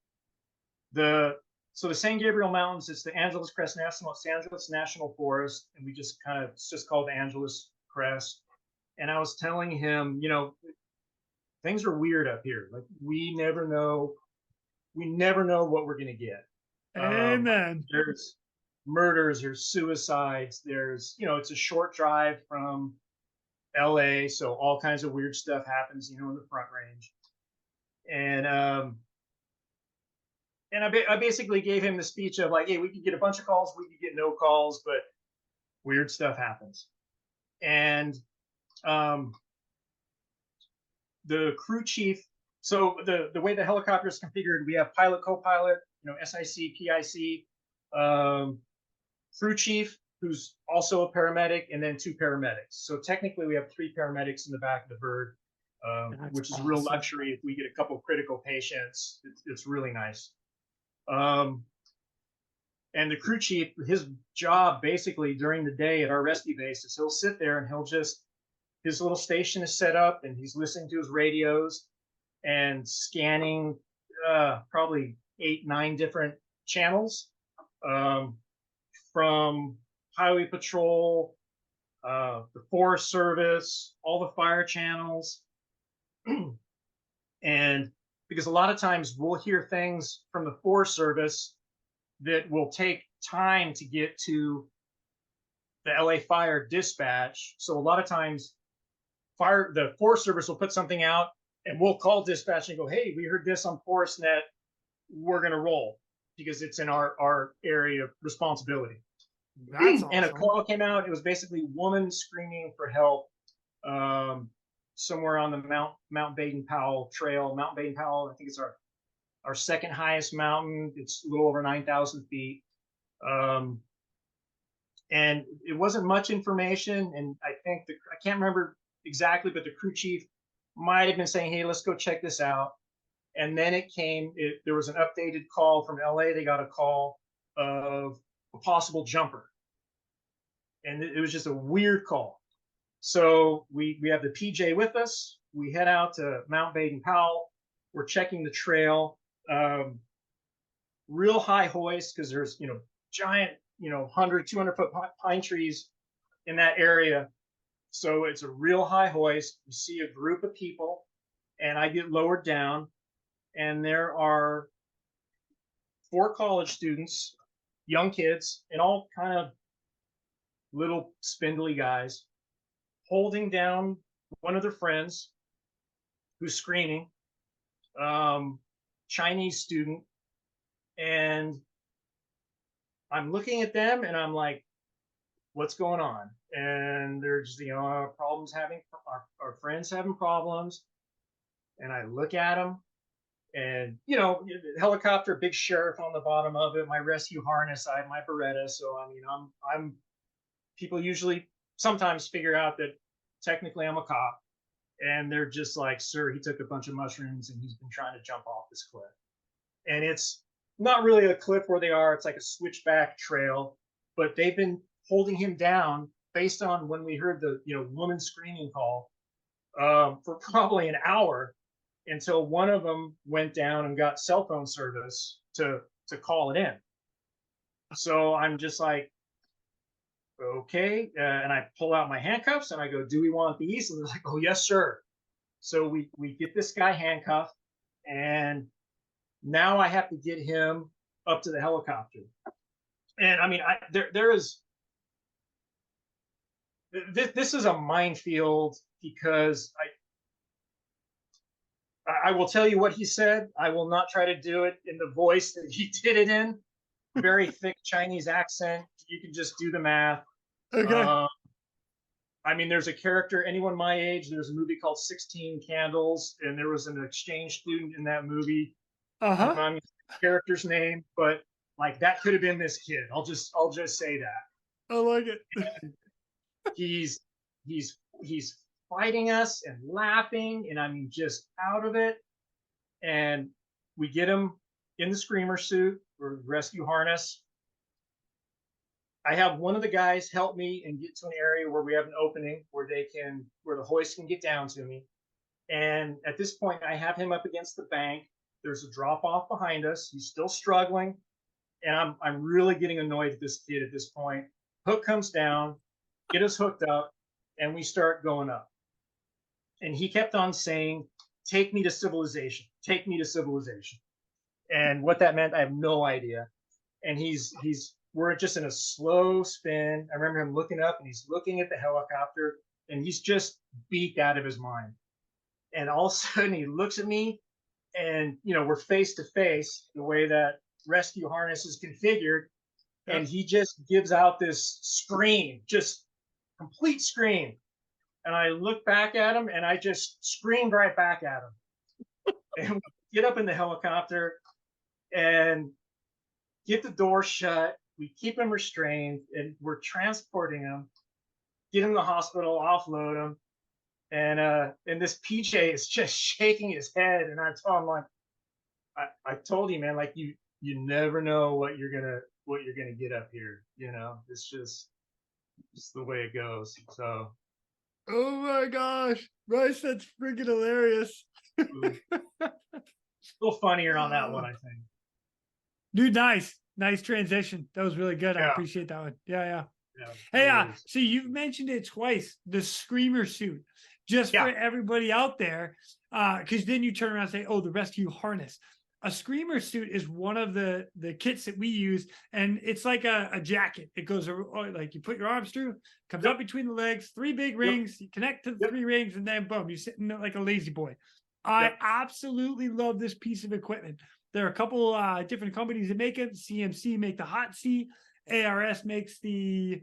the San Gabriel Mountains. It's the Angeles Crest Los Angeles National Forest, and it's just called the Angeles Crest. And I was telling him, things are weird up here. Like we never know what we're gonna get. Amen. There's murders, there's suicides, there's it's a short drive from LA, so all kinds of weird stuff happens, in the Front Range. And I basically gave him the speech of like, hey, we could get a bunch of calls, we could get no calls, but weird stuff happens. And the crew chief, so the way the helicopter is configured, we have pilot, co-pilot, SIC, PIC, crew chief, who's also a paramedic, and then 2 paramedics. So technically we have 3 paramedics in the back of the bird, which is a real luxury. If we get a couple of critical patients, it's really nice. And the crew chief, his job basically during the day at our rescue base is he'll sit there and his little station is set up and he's listening to his radios and scanning probably 8, 9 different channels, from Highway Patrol, the Forest Service, all the fire channels. And because a lot of times we'll hear things from the Forest Service that will take time to get to the LA Fire dispatch. So a lot of times the Forest Service will put something out and we'll call dispatch and go, hey, we heard this on ForestNet, we're going to roll because it's in our area of responsibility. That's awesome. And a call came out. It was basically woman screaming for help somewhere on the Mount Baden-Powell trail. Mount Baden-Powell, I think it's our second highest mountain. It's a little over 9,000 feet. And it wasn't much information. And I think I can't remember exactly, but the crew chief might have been saying, hey, let's go check this out. And then there was an updated call from LA. They got a call of a possible jumper. And it was just a weird call. So we have the PJ with us. We head out to Mount Baden-Powell. We're checking the trail. Real high hoist because there's, giant, 100, 200 foot pine trees in that area. So it's a real high hoist. We see a group of people and I get lowered down and there are 4 college students, young kids, and all kind of little spindly guys holding down one of their friends who's screaming, Chinese student. And I'm looking at them and I'm like, what's going on? And there's, our friends having problems. And I look at them and, helicopter, big sheriff on the bottom of it, my rescue harness, I have my Beretta. So, people usually sometimes figure out that technically I'm a cop and they're just like, sir, he took a bunch of mushrooms and he's been trying to jump off this cliff. And it's not really a cliff where they are. It's like a switchback trail, but they've been holding him down based on when we heard the, woman screaming call, for probably an hour until one of them went down and got cell phone service to call it in. So I'm just like, okay. And I pull out my handcuffs and I go, do we want these? And they're like, oh, yes, sir. So we get this guy handcuffed and now I have to get him up to the helicopter. And this is a minefield because I will tell you what he said. I will not try to do it in the voice that he did it in. Very thick Chinese accent. You can just do the math. Okay. There's a character, anyone my age, there's a movie called 16 Candles, and there was an exchange student in that movie. Uh-huh. I'm not the character's name, but like that could have been this kid. I'll just say that. I like it. He's fighting us and laughing, and just out of it. And we get him in the screamer suit or rescue harness. I have one of the guys help me and get to an area where we have an opening where where the hoist can get down to me. And at this point, I have him up against the bank. There's a drop off behind us. He's still struggling, and I'm really getting annoyed at this kid at this point. Hook comes down, get us hooked up, and we start going up. And he kept on saying, "Take me to civilization. Take me to civilization." And what that meant, I have no idea. And we're just in a slow spin. I remember him looking up, and he's looking at the helicopter, and he's just beat out of his mind. And all of a sudden he looks at me, and we're face to face the way that rescue harness is configured. And he just gives out this scream, just complete scream. And I look back at him, and I just screamed right back at him. And we get up in the helicopter and get the door shut. We keep him restrained, and we're transporting him, get him to the hospital, offload him. And this PJ is just shaking his head, and I told him, like, I told you, man, like you never know what you're gonna get up here. It's just the way it goes. So. Oh my gosh, Brice, that's freaking hilarious. A little funnier on that one, I think. Dude, nice transition. That was really good. I appreciate that one. Yeah. Hey, so you've mentioned it twice, the screamer suit. Just for everybody out there, because then you turn around and say, "Oh, the rescue harness." A screamer suit is one of the kits that we use, and it's like a jacket. It goes like you put your arms through, comes up between the legs, 3 big rings, you connect to the 3 rings, and then boom, you're sitting like a lazy boy. I absolutely love this piece of equipment. There are a couple different companies that make it. CMC make the hot seat, ARS makes the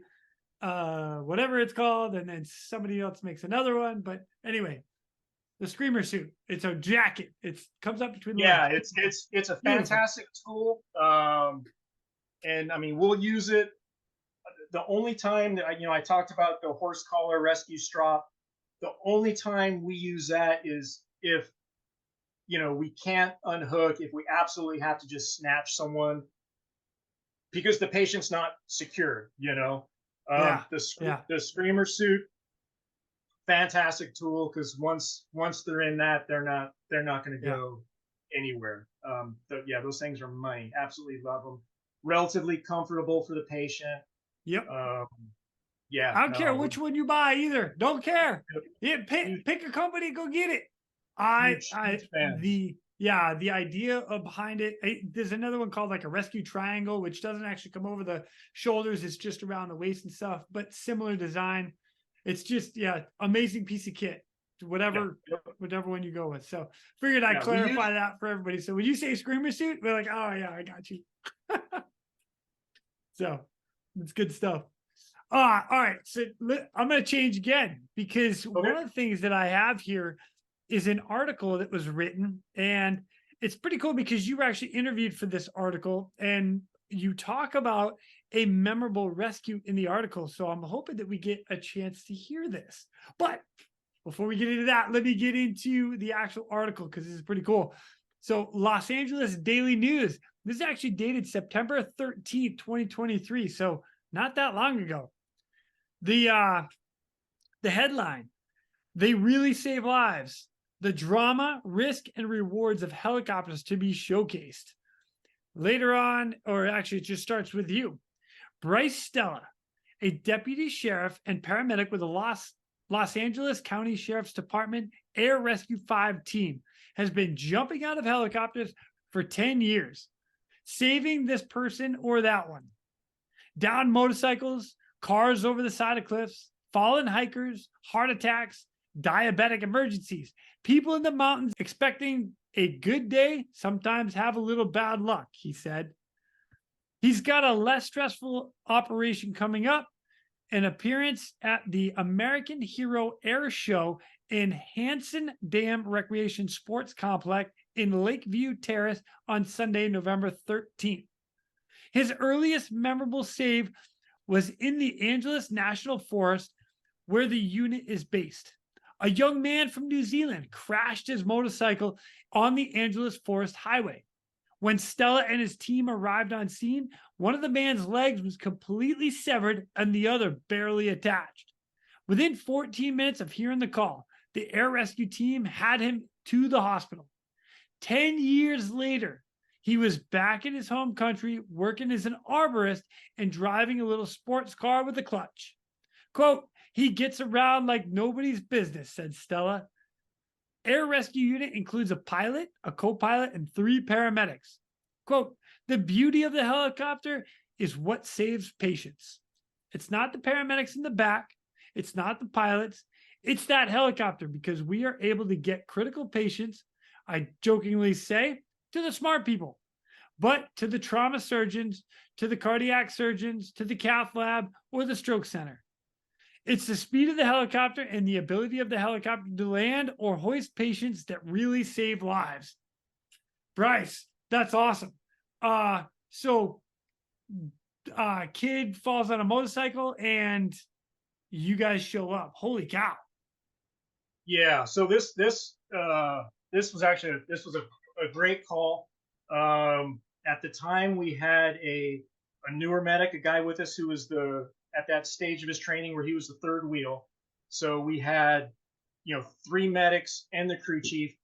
whatever it's called, and then somebody else makes another one. But anyway, the screamer suit, it's a jacket. It comes up between the legs. It's a fantastic tool. And I mean, we'll use it. The only time that I talked about the horse collar rescue strap, the only time we use that is if we can't unhook, if we absolutely have to just snatch someone because the patient's not secured. The screamer suit, fantastic tool, because once they're in that, they're not going to go anywhere. Those things are money. Absolutely love them. Relatively comfortable for the patient. Yep. I don't care which one you buy either. Don't care. Pick a company, go get it. The idea behind it. There's another one called like a rescue triangle, which doesn't actually come over the shoulders. It's just around the waist and stuff, but similar design. It's just, amazing piece of kit, whatever one you go with. So figured I'd clarify that for everybody. So when you say screamer suit, we're like, oh yeah, I got you. So it's good stuff. All right. So I'm going to change again, because one of the things that I have here is an article that was written, and it's pretty cool because you were actually interviewed for this article, and you talk about a memorable rescue in the article. So I'm hoping that we get a chance to hear this. But before we get into that, let me get into the actual article, because this is pretty cool. So Los Angeles Daily News, this is actually dated September 13th, 2023. So not that long ago. The headline, "They really save lives. The drama, risk, and rewards of helicopters to be showcased." Later on, or actually it just starts with you. Brice Stella, a deputy sheriff and paramedic with the Los Angeles County Sheriff's Department Air Rescue 5 team, has been jumping out of helicopters for 10 years, saving this person or that one. Down motorcycles, cars over the side of cliffs, fallen hikers, heart attacks, diabetic emergencies. People in the mountains expecting a good day sometimes have a little bad luck, he said. He's got a less stressful operation coming up, an appearance at the American Hero Air Show in Hanson Dam Recreation Sports Complex in Lakeview Terrace on Sunday, November 13th. His earliest memorable save was in the Angeles National Forest, where the unit is based. A young man from New Zealand crashed his motorcycle on the Angeles Forest Highway. When Stella and his team arrived on scene, one of the man's legs was completely severed and the other barely attached. Within 14 minutes of hearing the call, the air rescue team had him to the hospital. 10 years later, he was back in his home country working as an arborist and driving a little sports car with a clutch. Quote, he gets around like nobody's business, said Stella. Air rescue unit includes a pilot, a co-pilot, and 3 paramedics. Quote, the beauty of the helicopter is what saves patients. It's not the paramedics in the back. It's not the pilots. It's that helicopter, because we are able to get critical patients, I jokingly say, to the smart people, but to the trauma surgeons, to the cardiac surgeons, to the cath lab, or the stroke center. It's the speed of the helicopter and the ability of the helicopter to land or hoist patients that really save lives. Brice, that's awesome. So kid falls on a motorcycle and you guys show up. Holy cow. Yeah. So this was a great call. At the time we had a newer medic, a guy with us who was at that stage of his training where he was the third wheel. So we had, 3 medics and the crew chief.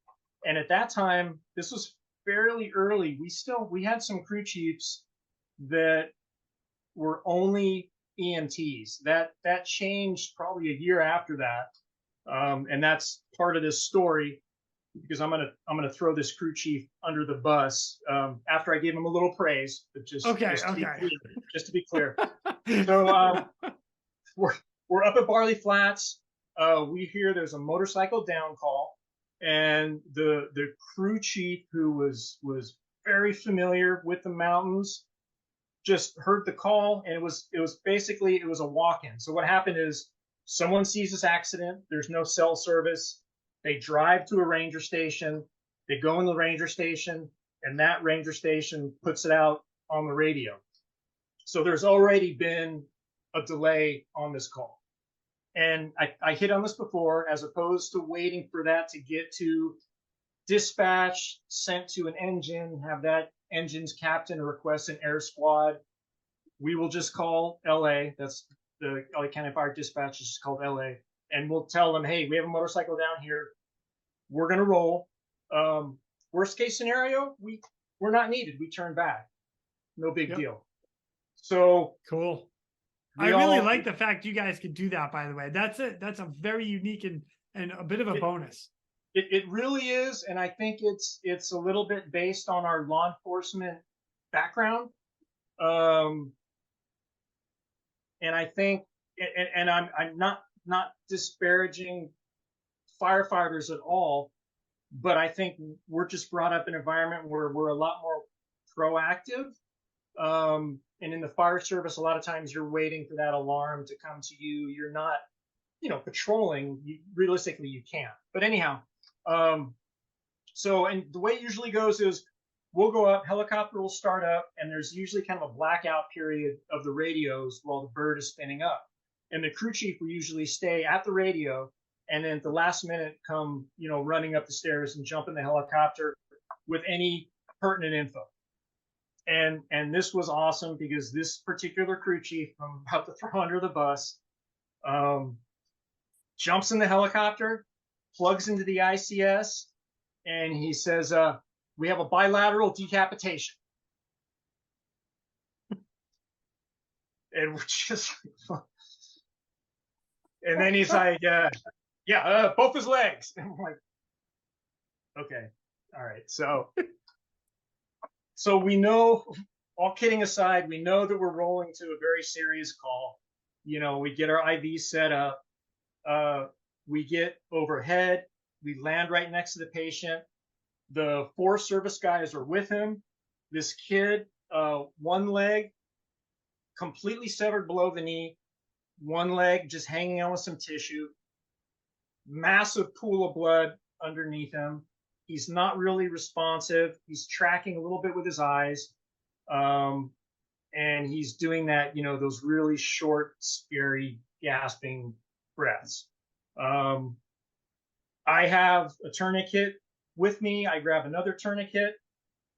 And at that time, this was fairly early. We had some crew chiefs that were only EMTs. That changed probably a year after that. And that's part of this story, because I'm gonna throw this crew chief under the bus after I gave him a little praise, but just to be clear. So we're up at Barley Flats. We hear there's a motorcycle down call, and the crew chief, who was very familiar with the mountains, just heard the call, and it was basically a walk-in. So what happened is someone sees this accident. There's no cell service. They drive to a ranger station. They go in the ranger station, and that ranger station puts it out on the radio. So there's already been a delay on this call. And I hit on this before, as opposed to waiting for that to get to dispatch, sent to an engine, have that engine's captain request an air squad. We will just call LA. That's the LA County Fire Dispatch is just called LA. And we'll tell them, hey, we have a motorcycle down here. We're going to roll. Worst case scenario, we're not needed. We turn back. No big deal. So cool. I really like the fact you guys can do that, by the way. That's a very unique and a bit of a bonus. It really is. And I think it's a little bit based on our law enforcement background. And I think, and I'm not disparaging firefighters at all, but I think we're just brought up in an environment where we're a lot more proactive. And in the fire service, a lot of times you're waiting for that alarm to come to you. You're not, patrolling. Realistically, you can't. But anyhow, so, and the way it usually goes is we'll go up, helicopter will start up, and there's usually kind of a blackout period of the radios while the bird is spinning up. And the crew chief will usually stay at the radio, and then at the last minute come, running up the stairs and jump in the helicopter with any pertinent info. And this was awesome, because this particular crew chief I'm about to throw under the bus jumps in the helicopter, plugs into the ICS, and he says, we have a bilateral decapitation. And we're just, and then he's like, both his legs. And I'm like, okay, all right. So we know, all kidding aside, we know that we're rolling to a very serious call. We get our IV set up. We get overhead. We land right next to the patient. The 4 service guys are with him. This kid, one leg completely severed below the knee, one leg just hanging on with some tissue, massive pool of blood underneath him. He's not really responsive. He's tracking a little bit with his eyes. And he's doing that, those really short, scary, gasping breaths. I have a tourniquet with me. I grab another tourniquet.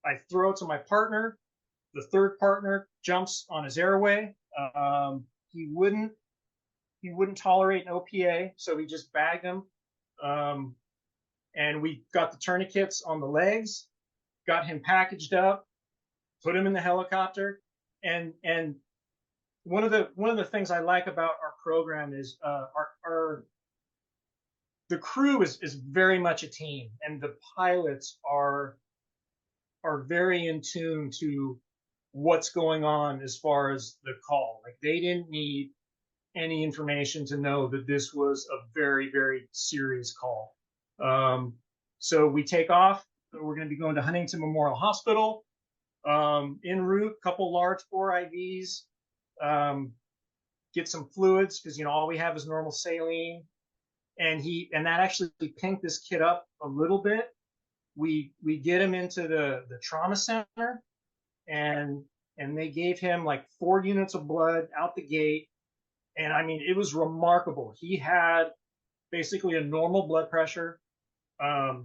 I throw it to my partner. The third partner jumps on his airway. He wouldn't tolerate an OPA, so we just bagged him. And we got the tourniquets on the legs, got him packaged up, put him in the helicopter. And one of the things I like about our program is the crew is very much a team, and the pilots are very in tune to what's going on as far as the call. Like, they didn't need any information to know that this was a very, very serious call. So we take off. We're going to be going to Huntington Memorial Hospital. En route, couple large bore IVs, get some fluids, because all we have is normal saline. And that actually pinked this kid up a little bit. We get him into the trauma center, and they gave him like 4 units of blood out the gate. And I mean, it was remarkable. He had basically a normal blood pressure.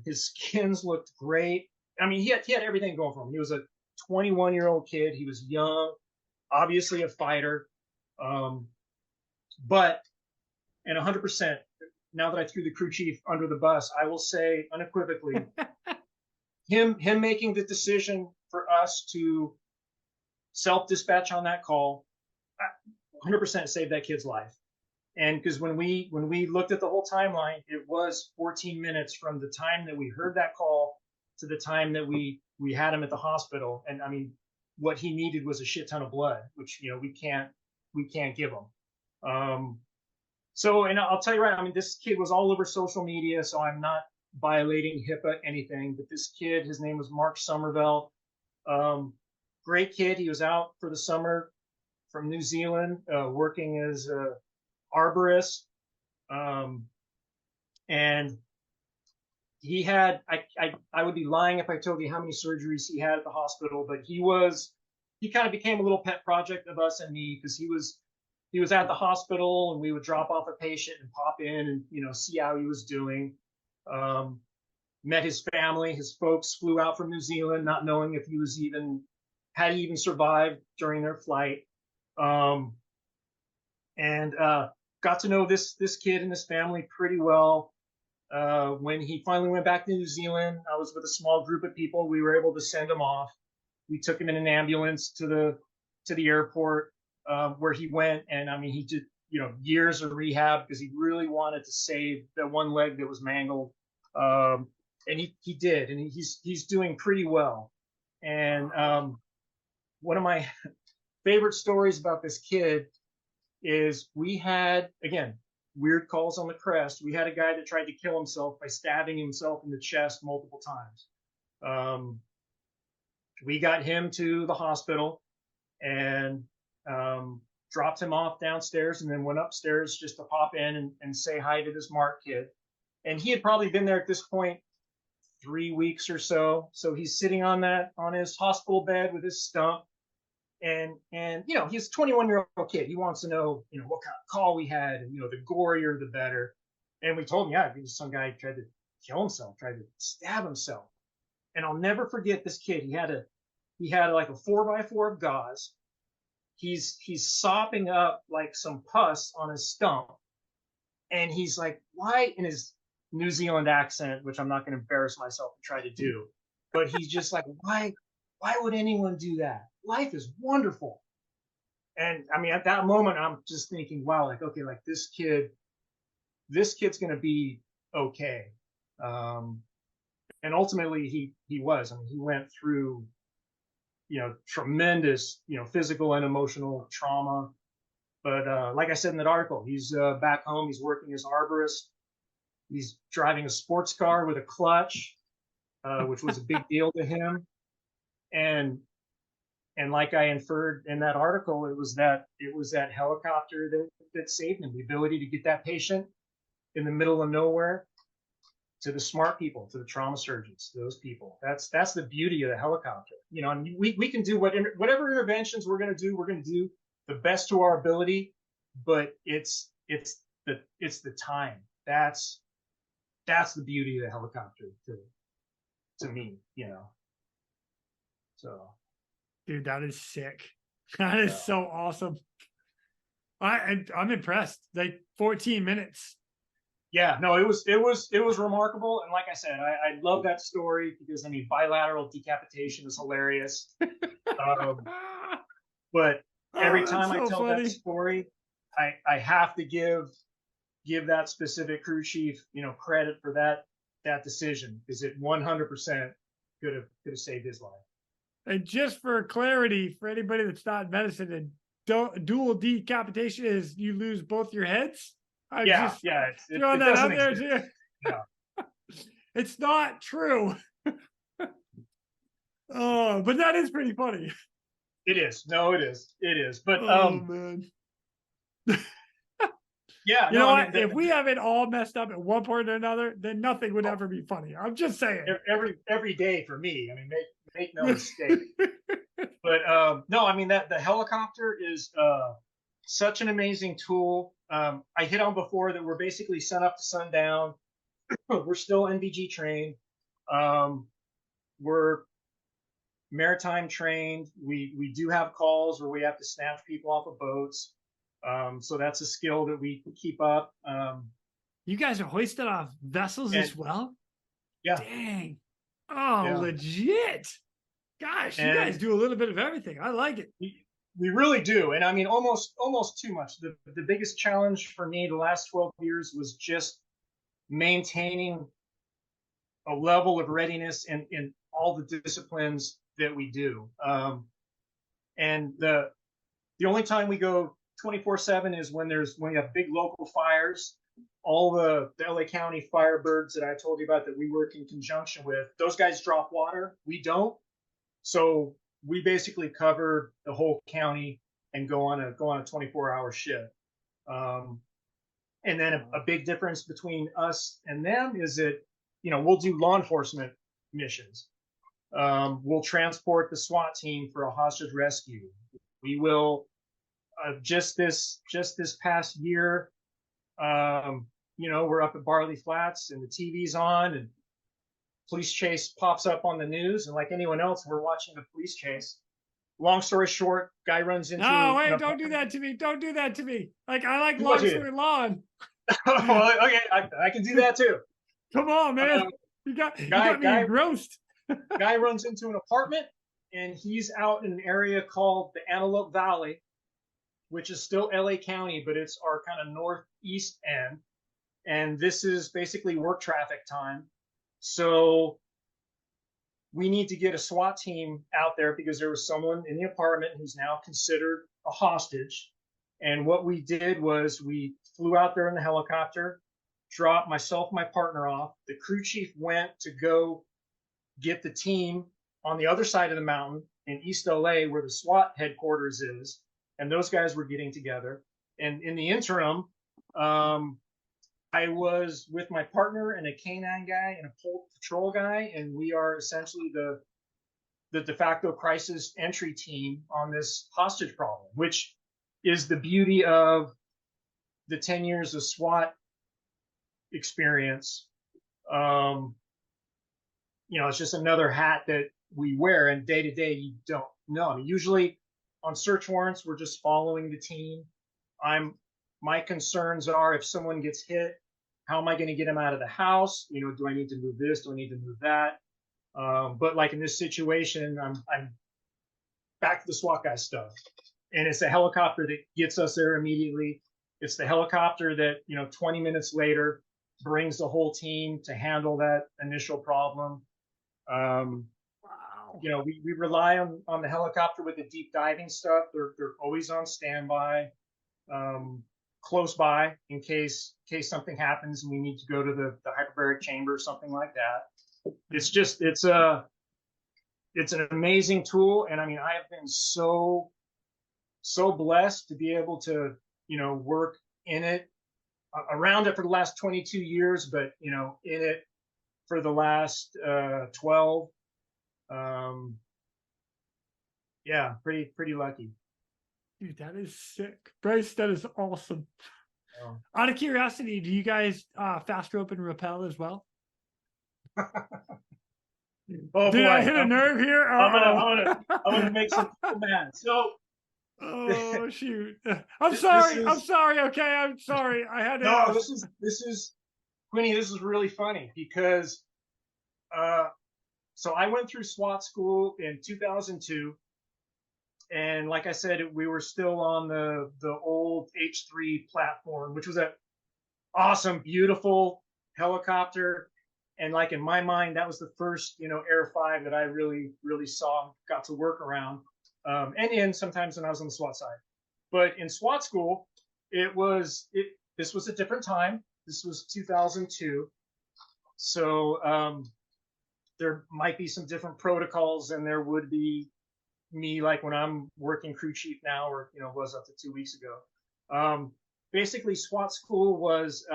His skins looked great. I mean, he had everything going for him. He was a 21-year-old kid. He was young, obviously a fighter. But, and 100%, now that I threw the crew chief under the bus, I will say unequivocally, him making the decision for us to self-dispatch on that call, 100% saved that kid's life. And because when we looked at the whole timeline, it was 14 minutes from the time that we heard that call to the time that we had him at the hospital. And I mean, what he needed was a shit ton of blood, which we can't give him. So, and I'll tell you right, I mean, this kid was all over social media, so I'm not violating HIPAA anything. But this kid, his name was Mark Somerville. Great kid. He was out for the summer from New Zealand, working as a arborist. And he had, I would be lying if I told you how many surgeries he had at the hospital, but he kind of became a little pet project of us and me, because he was at the hospital, and we would drop off a patient and pop in and see how he was doing. Met his family. His folks flew out from New Zealand, not knowing if he had even survived during their flight. And got to know this kid and his family pretty well. When he finally went back to New Zealand, I was with a small group of people. We were able to send him off. We took him in an ambulance to the airport, where he went. And I mean, he did years of rehab, because he really wanted to save that one leg that was mangled. And he did, and he's doing pretty well. And one of my favorite stories about this kid is, we had, again, weird calls on the crest. We had a guy that tried to kill himself by stabbing himself in the chest multiple times. We got him to the hospital and dropped him off downstairs, and then went upstairs just to pop in and say hi to this Mark kid. And he had probably been there at this point 3 weeks or so. So he's sitting on his hospital bed with his stump. And he's a 21-year-old kid. He wants to know, what kind of call we had, and the gorier the better. And we told him, yeah, some guy tried to kill himself, tried to stab himself. And I'll never forget this kid. He had like a 4x4 of gauze. He's sopping up like some pus on his stump. And he's like, why, in his New Zealand accent, which I'm not going to embarrass myself to try to do, but he's just like, why would anyone do that? Life is wonderful. And I mean, at that moment, I'm just thinking, wow, like, okay, like this kid's going to be okay. And ultimately he was. I mean, he went through, tremendous, physical and emotional trauma. But like I said in that article, he's back home. He's working as arborist. He's driving a sports car with a clutch, which was a big deal to him. And like I inferred in that article, it was that helicopter that saved him. The ability to get that patient in the middle of nowhere to the smart people, to the trauma surgeons, to those people. That's the beauty of the helicopter. And we can do whatever interventions we're going to do the best to our ability, but it's the time. that's the beauty of the helicopter to me, So, Dude, that is sick. That is yeah. so awesome. I'm impressed. Like 14 minutes. Yeah, no, it was remarkable. And like I said, I love that story because I mean, bilateral decapitation is hilarious. Um, but every Oh, that's time I so tell that funny. story, I have to give that specific crew chief, credit for that decision because it 100% could have saved his life. And just for clarity, for anybody that's not in medicine, and dual decapitation is you lose both your heads. I'm Yeah, just yeah, throwing it that doesn't out there exist. too. Yeah, It's not true. Oh, but that is pretty funny. it is. No, it is. But Oh man. yeah, You no, know I mean, what? If we have it all messed up at one point or another, then nothing would ever be funny. I'm just saying. every day for me. I mean, make no mistake. But no, I mean that the helicopter is such an amazing tool. I hit on before that we're basically sun up to sundown. We're still NVG trained. We're maritime trained. We do have calls where we have to snatch people off of boats. So that's a skill that we keep up. You guys are hoisted off vessels And as well? yeah, Dang. Oh, yeah. legit. Gosh, you guys And do a little bit of everything. I like it. we really do. And I mean, almost too much. The biggest challenge for me the last 12 years was just maintaining a level of readiness in all the disciplines that we do. And the only time we go 24/7 is when we have big local fires. All the LA County Firebirds that I told you about that we work in conjunction with, those guys drop water. We don't. So we basically cover the whole county and go on a 24-hour shift. And then a big difference between us and them is that we'll do law enforcement missions. We'll transport the SWAT team for a hostage rescue. We will just this past year. We're up at Barley Flats and the TV's on and police chase pops up on the news, and like anyone else, we're watching the police chase. Long story short, guy runs No, into wait, don't do that to me. Don't do that to me. Like, I like what long you story long. well, okay, I can do that too. Come on, man. Um, You got guy me guy engrossed. guy runs into an apartment, and he's out in an area called the Antelope Valley, which is still LA County, but it's our kind of northeast end. And this is basically work traffic time. So we need to get a SWAT team out there because there was someone in the apartment who's now considered a hostage. And what we did was we flew out there in the helicopter, dropped myself and my partner off. The crew chief went to go get the team on the other side of the mountain in East LA where the SWAT headquarters is. And those guys were getting together. And in the interim, I was with my partner and a canine guy and a patrol guy, and we are essentially the de facto crisis entry team on this hostage problem, which is the beauty of the 10 years of SWAT experience. It's just another hat that we wear, and day to day you don't know. I mean, usually on search warrants, we're just following the team. My concerns are if someone gets hit, how am I going to get him out of the house? Do I need to move this? Do I need to move that? But like in this situation, I'm back to the SWAT guy stuff. And it's a helicopter that gets us there immediately. It's the helicopter that, 20 minutes later brings the whole team to handle that initial problem. Wow. We rely on the helicopter with the deep diving stuff. They're always on standby. Close by in case something happens and we need to go to the hyperbaric chamber or something like that. It's an amazing tool, and I mean I have been so blessed to be able to work in it, around it for the last 22 years, but in it for the last 12. Yeah, pretty lucky. Dude, that is sick. Brice, that is awesome. Out of curiosity, do you guys fast rope and rappel as well? Oh Did I boy, hit a nerve here? I'm gonna make some people mad. So Oh shoot! this I'm is sorry. Okay, I'm sorry. I had to no, ask. this is Queenie. This is really funny because so I went through SWAT school in 2002, and like I said, we were still on the old H3 platform, which was a awesome, beautiful helicopter. And like in my mind, that was the first, Air 5 that I really, really saw, got to work around. And in sometimes when I was on the SWAT side. But in SWAT school, this was a different time. This was 2002. So there might be some different protocols than there would be me, like when I'm working crew chief now, or, was up to 2 weeks ago. Basically, SWAT school was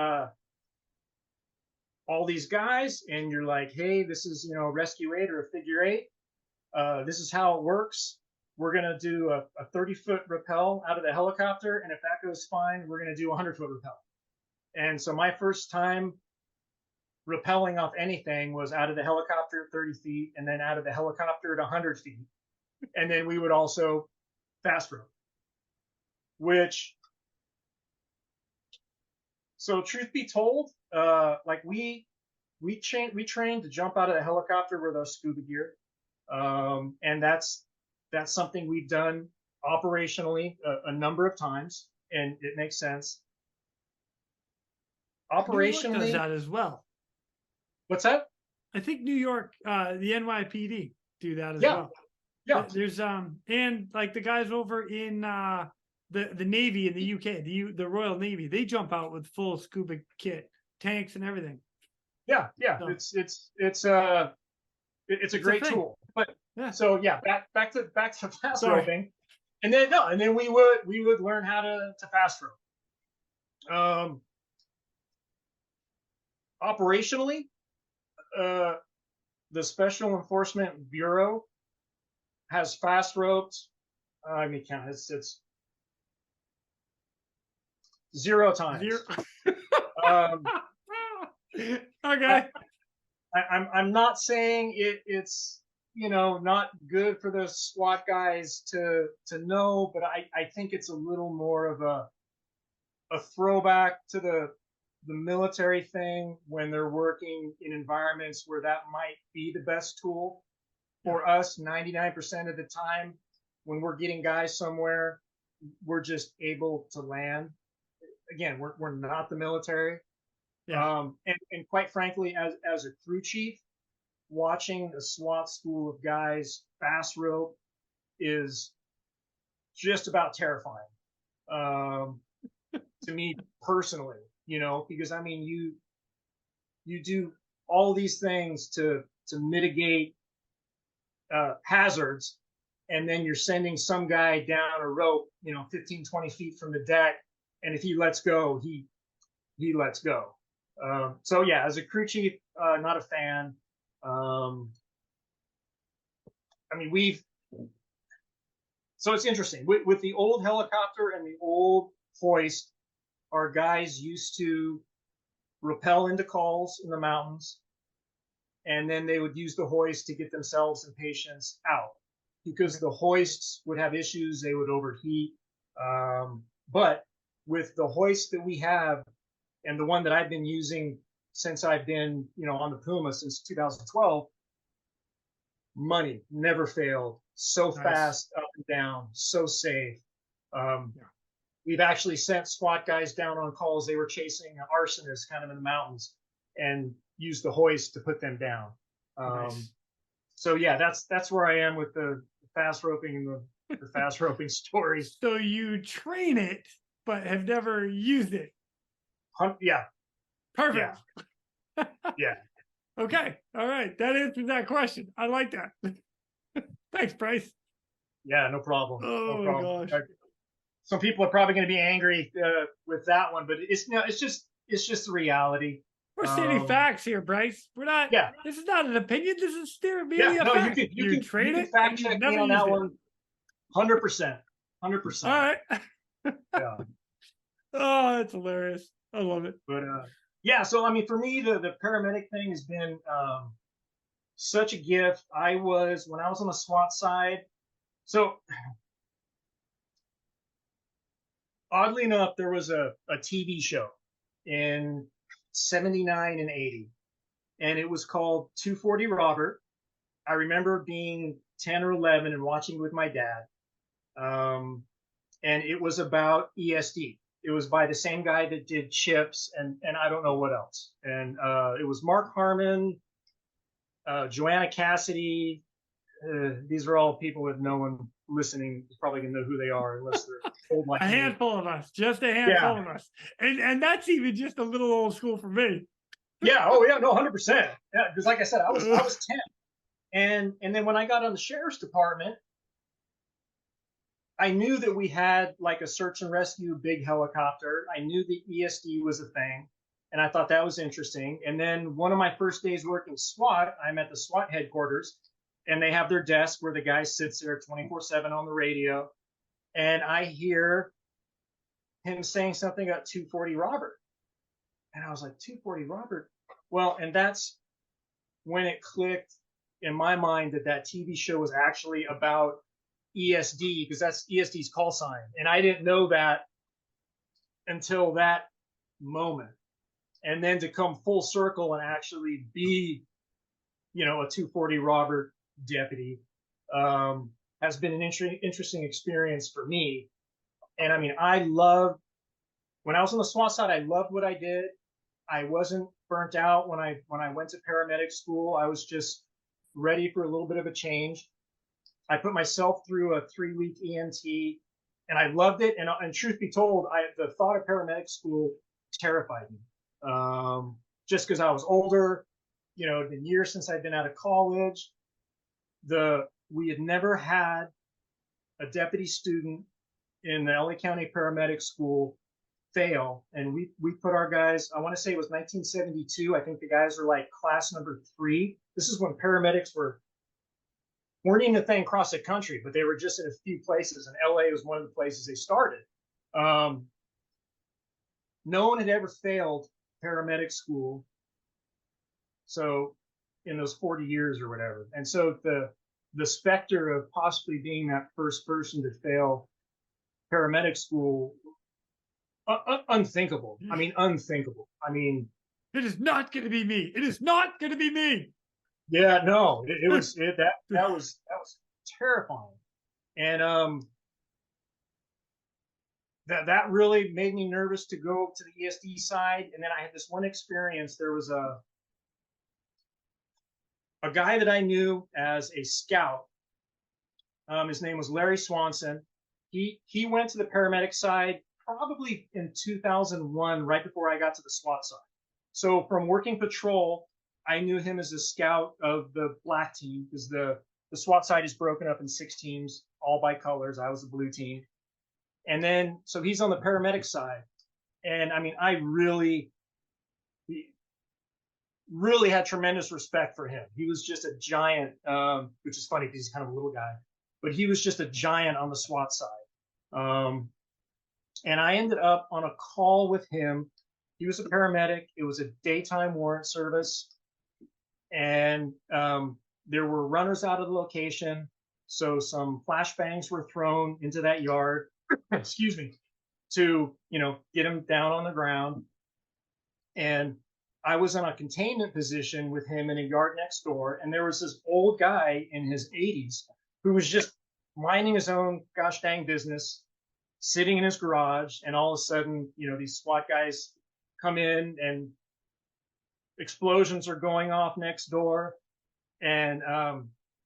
all these guys, and you're like, hey, this is, rescue 8 or a figure 8. This is how it works. We're going to do a 30-foot rappel out of the helicopter, and if that goes fine, we're going to do a 100-foot rappel. And so my first time rappelling off anything was out of the helicopter at 30 feet, and then out of the helicopter at 100 feet. And then we would also fast rope, so truth be told, like we trained to jump out of the helicopter with our scuba gear. And that's something we've done operationally a number of times, and it makes sense. Operationally, New York does that as well. What's that? I think New York, the NYPD do that as Yeah. well. Yeah. There's and like the guys over in the Navy in the UK, the Royal Navy, they jump out with full scuba kit, tanks and everything. Yeah. So, it's a great tool. But yeah. So yeah, back to fast roping. And then we would learn how to fast rope. Operationally, the Special Enforcement Bureau has fast roped. I mean, count it's 0 times. 0. Okay. I'm not saying it's not good for the SWAT guys to know, but I think it's a little more of a throwback to the military thing when they're working in environments where that might be the best tool. For us, 99% of the time, when we're getting guys somewhere, we're just able to land. Again, we're not the military. Yeah. And quite frankly, as a crew chief, watching a SWAT school of guys fast rope is just about terrifying to me personally. Because I mean, you do all these things to mitigate hazards, and then you're sending some guy down a rope, 15, 20 feet from the deck, and if he lets go, he lets go. So yeah, as a crew chief, not a fan. I mean, so it's interesting with the old helicopter and the old hoist. Our guys used to rappel into calls in the mountains, and then they would use the hoist to get themselves and patients out, because the hoists would have issues. They would overheat. But with the hoist that we have, and the one that I've been using since I've been, on the Puma since 2012, money never failed. So nice. Fast, up and down, so safe. We've actually sent SWAT guys down on calls. They were chasing arsonists kind of in the mountains, and used the hoist to put them down. Nice. So yeah, that's where I am with the fast roping and the fast roping stories. So you train it, but have never used it. Yeah. Perfect. Yeah. Okay. All right. That answers that question. I like that. Thanks, Brice. Yeah, no problem. Oh no problem. My gosh. Some people are probably going to be angry with that one, but it's just the reality. We're stating facts here, Brice. We're not. Yeah. This is not an opinion. This is merely a fact. You can train it. Fact check me on that one. 100%. 100%. All right. Yeah. Oh, that's hilarious. I love it. But yeah, so I mean, for me, the paramedic thing has been such a gift. When I was on the SWAT side. So oddly enough, there was a TV show in 79 and 80, and it was called 240 Robert. I remember being 10 or 11 and watching with my dad. And it was about ESD. It was by the same guy that did Chips and I don't know what else. And it was Mark Harmon, Joanna Cassidy. These are all people that no one listening is probably gonna know who they are unless they're old like A me. handful of us, just a handful of us. And that's even just a little old school for me. Yeah. Oh yeah. No, 100%. Yeah. Because like I said, I was 10, and then when I got on the sheriff's department, I knew that we had like a search and rescue big helicopter. I knew the ESD was a thing, and I thought that was interesting. And then one of my first days working SWAT, I'm at the SWAT headquarters, and they have their desk where the guy sits there 24/7 on the radio, and I hear him saying something about 240 Robert, and I was like, 240 Robert? Well, and that's when it clicked in my mind that that TV show was actually about ESD, because that's ESD's call sign. And I didn't know that until that moment. And then to come full circle and actually be, a 240 Robert deputy has been an interesting experience for me. And I mean, when I was on the SWAT side, I loved what I did. I wasn't burnt out when I went to paramedic school. I was just ready for a little bit of a change. I put myself through a 3-week EMT, and I loved it. And truth be told, the thought of paramedic school terrified me. Just because I was older, the years since I'd been out of college, we had never had a deputy student in the LA County Paramedic School fail, and we put our guys. I want to say it was 1972. I think the guys are like class number 3. This is when paramedics weren't even a thing across the country, but they were just in a few places, and LA was one of the places they started. No one had ever failed paramedic school, so in those 40 years or whatever. And so the specter of possibly being that first person to fail paramedic school, unthinkable. I mean, unthinkable. I mean, it is not going to be me. It is not going to be me. Yeah, no, that was terrifying, and that really made me nervous to go to the ESD side. And then I had this one experience. There was a guy that I knew as a scout. His name was Larry Swanson. He went to the paramedic side probably in 2001, right before I got to the SWAT side. So from working patrol, I knew him as a scout of the black team, because the SWAT side is broken up in 6 teams, all by colors. I was the blue team. And then, so he's on the paramedic side. And I mean, I really had tremendous respect for him. He was just a giant, which is funny because he's kind of a little guy, but he was just a giant on the SWAT side. And I ended up on a call with him. He was a paramedic. It was a daytime warrant service. And there were runners out of the location. So some flashbangs were thrown into that yard, excuse me, to, get him down on the ground. And I was in a containment position with him in a yard next door. And there was this old guy in his 80s who was just minding his own gosh dang business, sitting in his garage. And all of a sudden, these SWAT guys come in and explosions are going off next door. And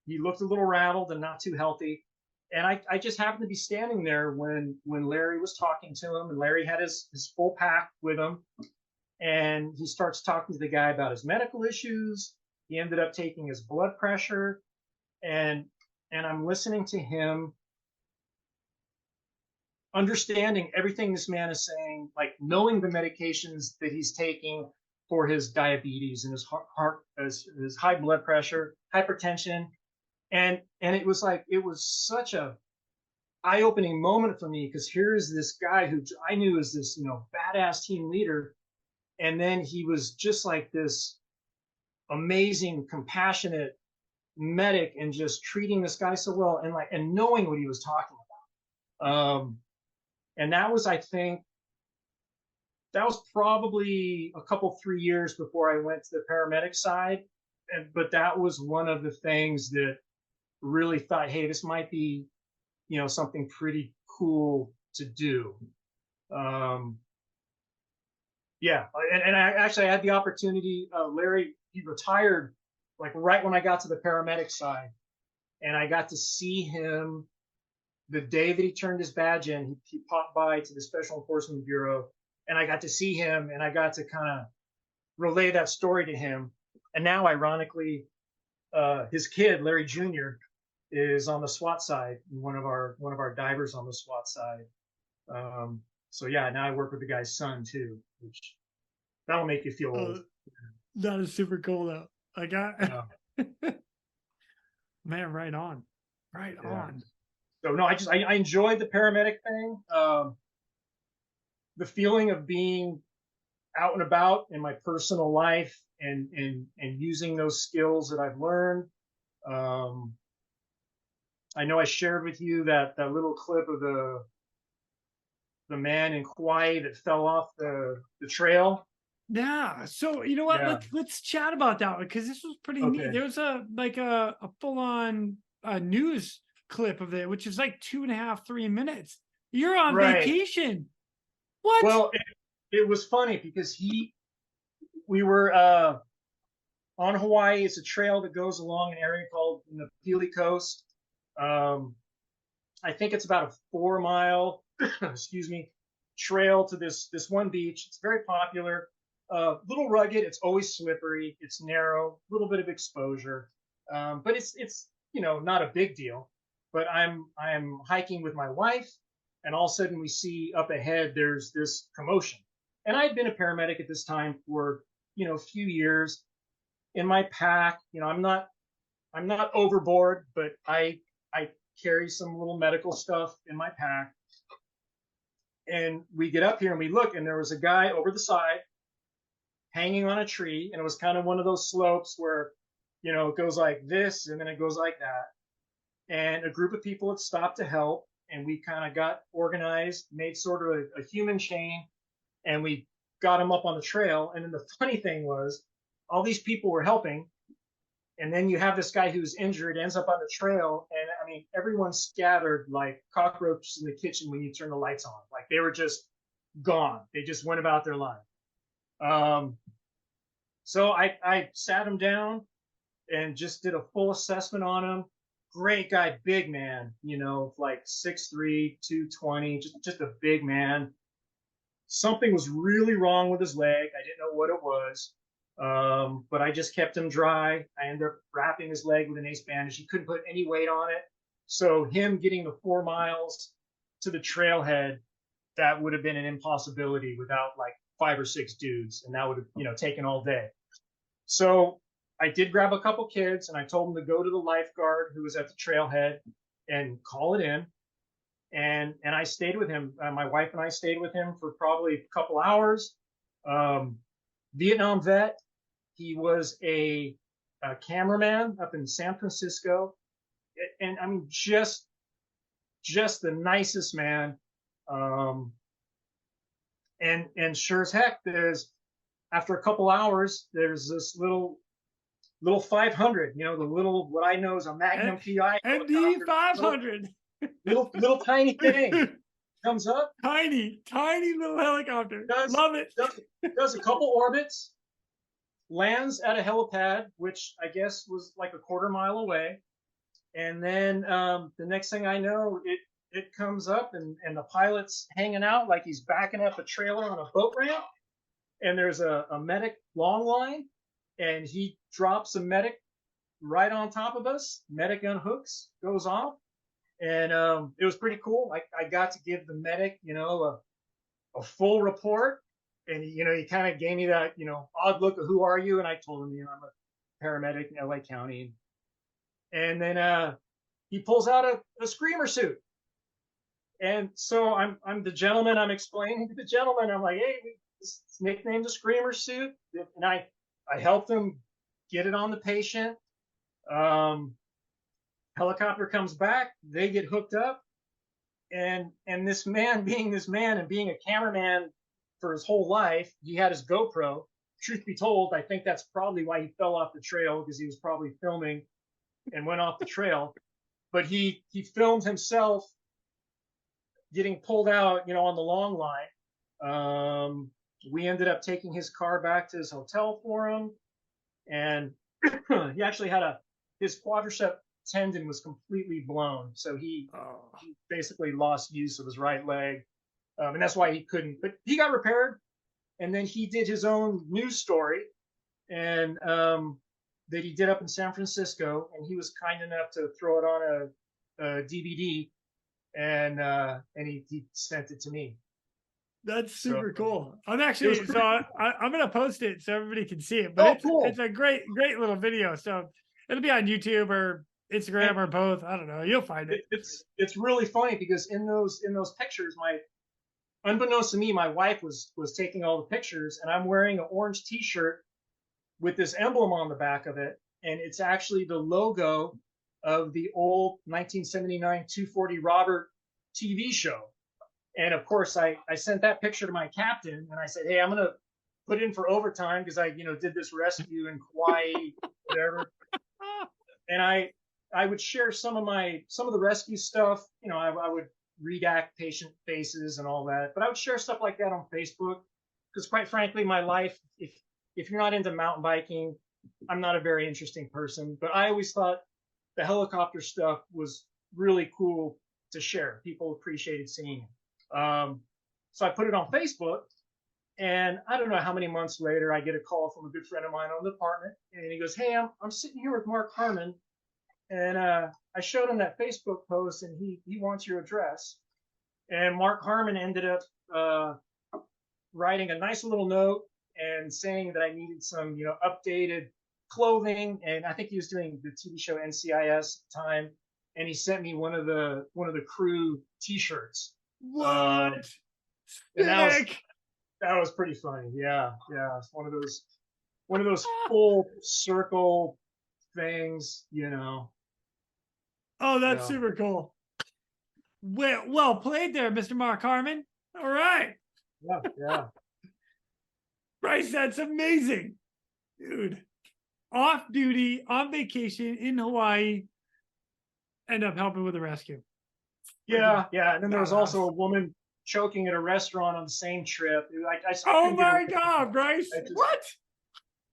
he looked a little rattled and not too healthy. And I just happened to be standing there when Larry was talking to him, and Larry had his full pack with him. And he starts talking to the guy about his medical issues. He ended up taking his blood pressure, and I'm listening to him, understanding everything this man is saying, like knowing the medications that he's taking for his diabetes and his his high blood pressure, hypertension. And it was like, it was such a eye-opening moment for me, because here's this guy who I knew as this, badass team leader, and then he was just like this amazing, compassionate medic, and just treating this guy so well, and knowing what he was talking about. And that was, I think, that was probably a couple 3 years before I went to the paramedic side. But that was one of the things that really thought, hey, this might be, something pretty cool to do. Yeah, and I had the opportunity. Larry, he retired like right when I got to the paramedic side, and I got to see him the day that he turned his badge in. He popped by to the Special Enforcement Bureau, and I got to see him, and I got to kind of relay that story to him. And now, ironically, his kid, Larry Jr., is on the SWAT side, one of our divers on the SWAT side. So yeah, now I work with the guy's son too, which that'll make you feel old. That is super cool though. Like Yeah. Man, right on. Right on. So no, I enjoyed the paramedic thing. The feeling of being out and about in my personal life, and using those skills that I've learned. I know I shared with you that little clip of the man in Hawaii that fell off the trail. Yeah. So you know what? Yeah. Let's chat about that one, because this was pretty neat. There was a full on news clip of it, which is like 2.5, 3 minutes. You're on vacation. What? Well, it was funny because we were on Hawaii. It's a trail that goes along an area called the Pili Coast. I think it's about a 4-mile, excuse me, trail to this one beach. It's very popular. Little rugged. It's always slippery. It's narrow. A little bit of exposure, but it's not a big deal. But I'm hiking with my wife, and all of a sudden we see up ahead there's this commotion. And I'd been a paramedic at this time for a few years. In my pack, I'm not overboard, but I carry some little medical stuff in my pack. And we get up here and we look, and there was a guy over the side hanging on a tree, and it was kind of one of those slopes where it goes like this and then it goes like that. And a group of people had stopped to help, and we kind of got organized, made sort of a human chain, and we got him up on the trail. And then the funny thing was, all these people were helping, and then you have this guy who's injured, ends up on the trail, and I mean, everyone's scattered like cockroaches in the kitchen when you turn the lights on. Like, they were just gone. They just went about their life. So I sat him down and just did a full assessment on him. Great guy, big man, like 6'3", 220, just a big man. Something was really wrong with his leg. I didn't know what it was. But I just kept him dry. I ended up wrapping his leg with an ace bandage. He couldn't put any weight on it. So him getting the 4 miles to the trailhead, that would have been an impossibility without like 5 or 6 dudes. And that would have, taken all day. So I did grab a couple kids, and I told them to go to the lifeguard who was at the trailhead and call it in. And I stayed with him. My wife and I stayed with him for probably a couple hours. Vietnam vet. He was a cameraman up in San Francisco, and I mean, just the nicest man. And sure as heck, after a couple hours, there's this little 500, the little, what I know is a Magnum PI. MD 500. Little tiny thing. Comes up. Tiny little helicopter. Love it. Does a couple orbits, lands at a helipad, which I guess was like a 1/4 mile away. And then the next thing I know, it comes up, and the pilot's hanging out like he's backing up a trailer on a boat ramp. And there's a medic long line, and he drops a medic right on top of us. Medic unhooks, goes off. And it was pretty cool. I got to give the medic, a full report. And, he kind of gave me that, odd look of, who are you? And I told him, I'm a paramedic in LA County. And then he pulls out a screamer suit. And so I'm the gentleman. I'm explaining to the gentleman. I'm like, hey, it's nicknamed the Screamer suit, and I helped him get it on the patient. Helicopter comes back. They get hooked up, and this man, being this man and being a cameraman for his whole life, he had his GoPro. Truth be told, I think that's probably why he fell off the trail, because he was probably filming and went off the trail. But he filmed himself getting pulled out, on the long line. We ended up taking his car back to his hotel for him, and he actually had his quadricep tendon was completely blown, so he basically lost use of his right leg, and that's why he couldn't. But he got repaired, and then he did his own news story, and that he did up in San Francisco, and he was kind enough to throw it on a DVD, and he sent it to me. That's super cool. I'm actually I'm gonna post it so everybody can see it. But it's cool. It's a great little video. So it'll be on YouTube or Instagram or both. I don't know. You'll find it. It's really funny because in those pictures, unbeknownst to me, my wife was taking all the pictures, and I'm wearing an orange T-shirt with this emblem on the back of it, and it's actually the logo of the old 1979 240 Robert TV show. And of course, I sent that picture to my captain, and I said, hey, I'm gonna put in for overtime because I did this rescue in Kauai, whatever. And I would share some of the rescue stuff. I would redact patient faces and all that, but I would share stuff like that on Facebook because, quite frankly, my life, if you're not into mountain biking, I'm not a very interesting person. But I always thought the helicopter stuff was really cool to share. People appreciated seeing it. So I put it on Facebook, and I don't know how many months later, I get a call from a good friend of mine on the department, and he goes, hey, I'm sitting here with Mark Harmon, and I showed him that Facebook post, and he wants your address. And Mark Harmon ended up writing a nice little note and saying that I needed some, updated clothing, and I think he was doing the TV show NCIS at the time, and he sent me one of the crew T-shirts. What? And that was pretty funny. Yeah. It's one of those full circle things, Oh, that's super cool. Well played there, Mr. Mark Harmon. All right. Yeah. Brice, that's amazing, dude. Off duty, on vacation in Hawaii, end up helping with a rescue. Yeah. And then there was also a woman choking at a restaurant on the same trip. Oh my God, Brice! What?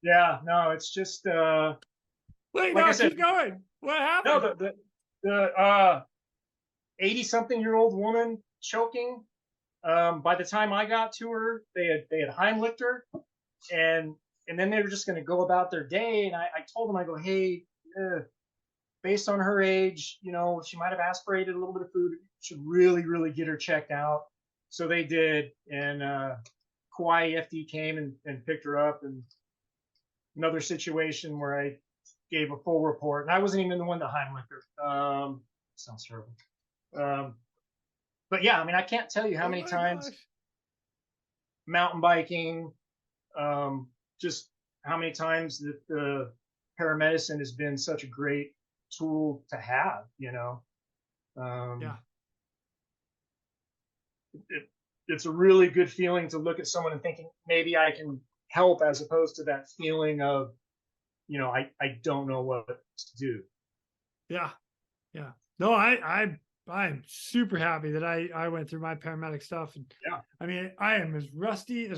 Yeah, no, it's just. Wait, like no, keep going. What happened? No, the 80-something-year-old woman choking. By the time I got to her, they had Heimlicked her, and then they were just going to go about their day. And I told them, I go, hey. Based on her age, she might have aspirated a little bit of food. Should really, really get her checked out. So they did, and Kauai FD came and picked her up. And another situation where I gave a full report, and I wasn't even the one to Heimlich her. Sounds terrible. But yeah, I mean, I can't tell you how many times mountain biking, just how many times that the paramedicine has been such a great tool to have, Yeah. It's a really good feeling to look at someone and thinking maybe I can help, as opposed to that feeling of, I don't know what to do. Yeah. No, I'm super happy that I went through my paramedic stuff. And yeah, I mean, I am as rusty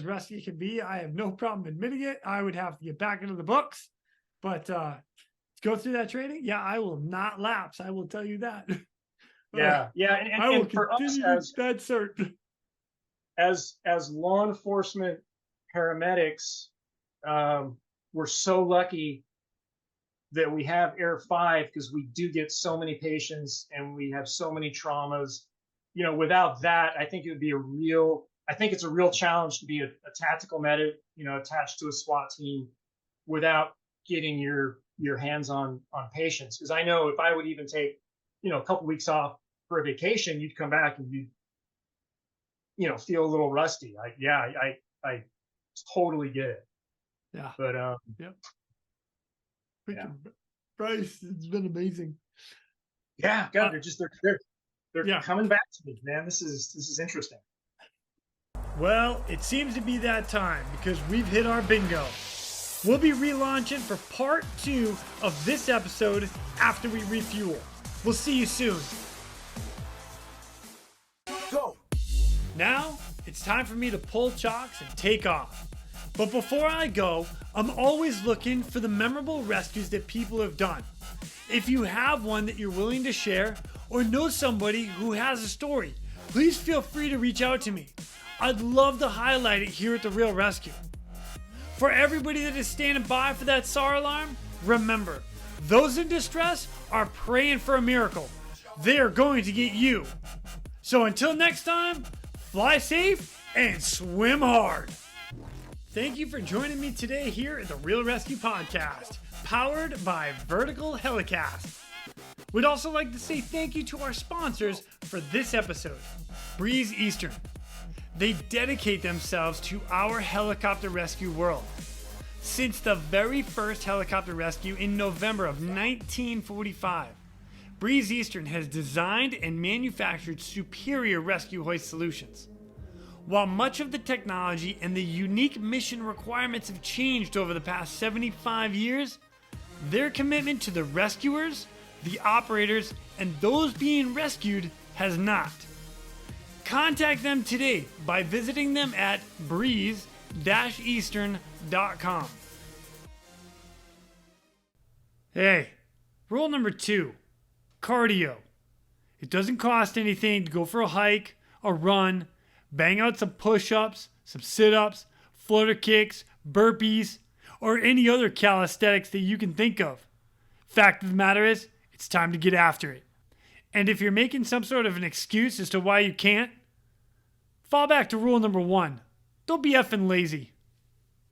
can be. I have no problem admitting it. I would have to get back into the books, but go through that training. Yeah, I will not lapse. I will tell you that. Yeah. And I will for continue us that cert. As law enforcement paramedics, we're so lucky that we have Air 5, because we do get so many patients and we have so many traumas. Without that, I think it's a real challenge to be a tactical medic, attached to a SWAT team without getting your hands on patients. Because I know if I would even take, a couple weeks off for a vacation, you'd come back and feel a little rusty. I totally get it. Yeah. But Yep. Brice, it's been amazing. Yeah, God, they're coming back to me, man. This is interesting. Well, it seems to be that time because we've hit our bingo. We'll be relaunching for part 2 of this episode after we refuel. We'll see you soon. Go. Now, it's time for me to pull chocks and take off. But before I go, I'm always looking for the memorable rescues that people have done. If you have one that you're willing to share or know somebody who has a story, please feel free to reach out to me. I'd love to highlight it here at the Real ResQ. For everybody that is standing by for that SAR alarm, remember, those in distress are praying for a miracle. They are going to get you. So until next time, fly safe and swim hard. Thank you for joining me today here at the Real ResQ Podcast, powered by Vertical Helicast. We'd also like to say thank you to our sponsors for this episode, Brice Eastern. They dedicate themselves to our helicopter rescue world. Since the very first helicopter rescue in November of 1945, Brice Eastern has designed and manufactured superior rescue hoist solutions. While much of the technology and the unique mission requirements have changed over the past 75 years, their commitment to the rescuers, the operators, and those being rescued has not. Contact them today by visiting them at brice-eastern.com. Hey, rule number 2, cardio. It doesn't cost anything to go for a hike, a run, bang out some push-ups, some sit-ups, flutter kicks, burpees, or any other calisthenics that you can think of. Fact of the matter is, it's time to get after it. And if you're making some sort of an excuse as to why you can't, fall back to rule number 1. Don't be effing lazy.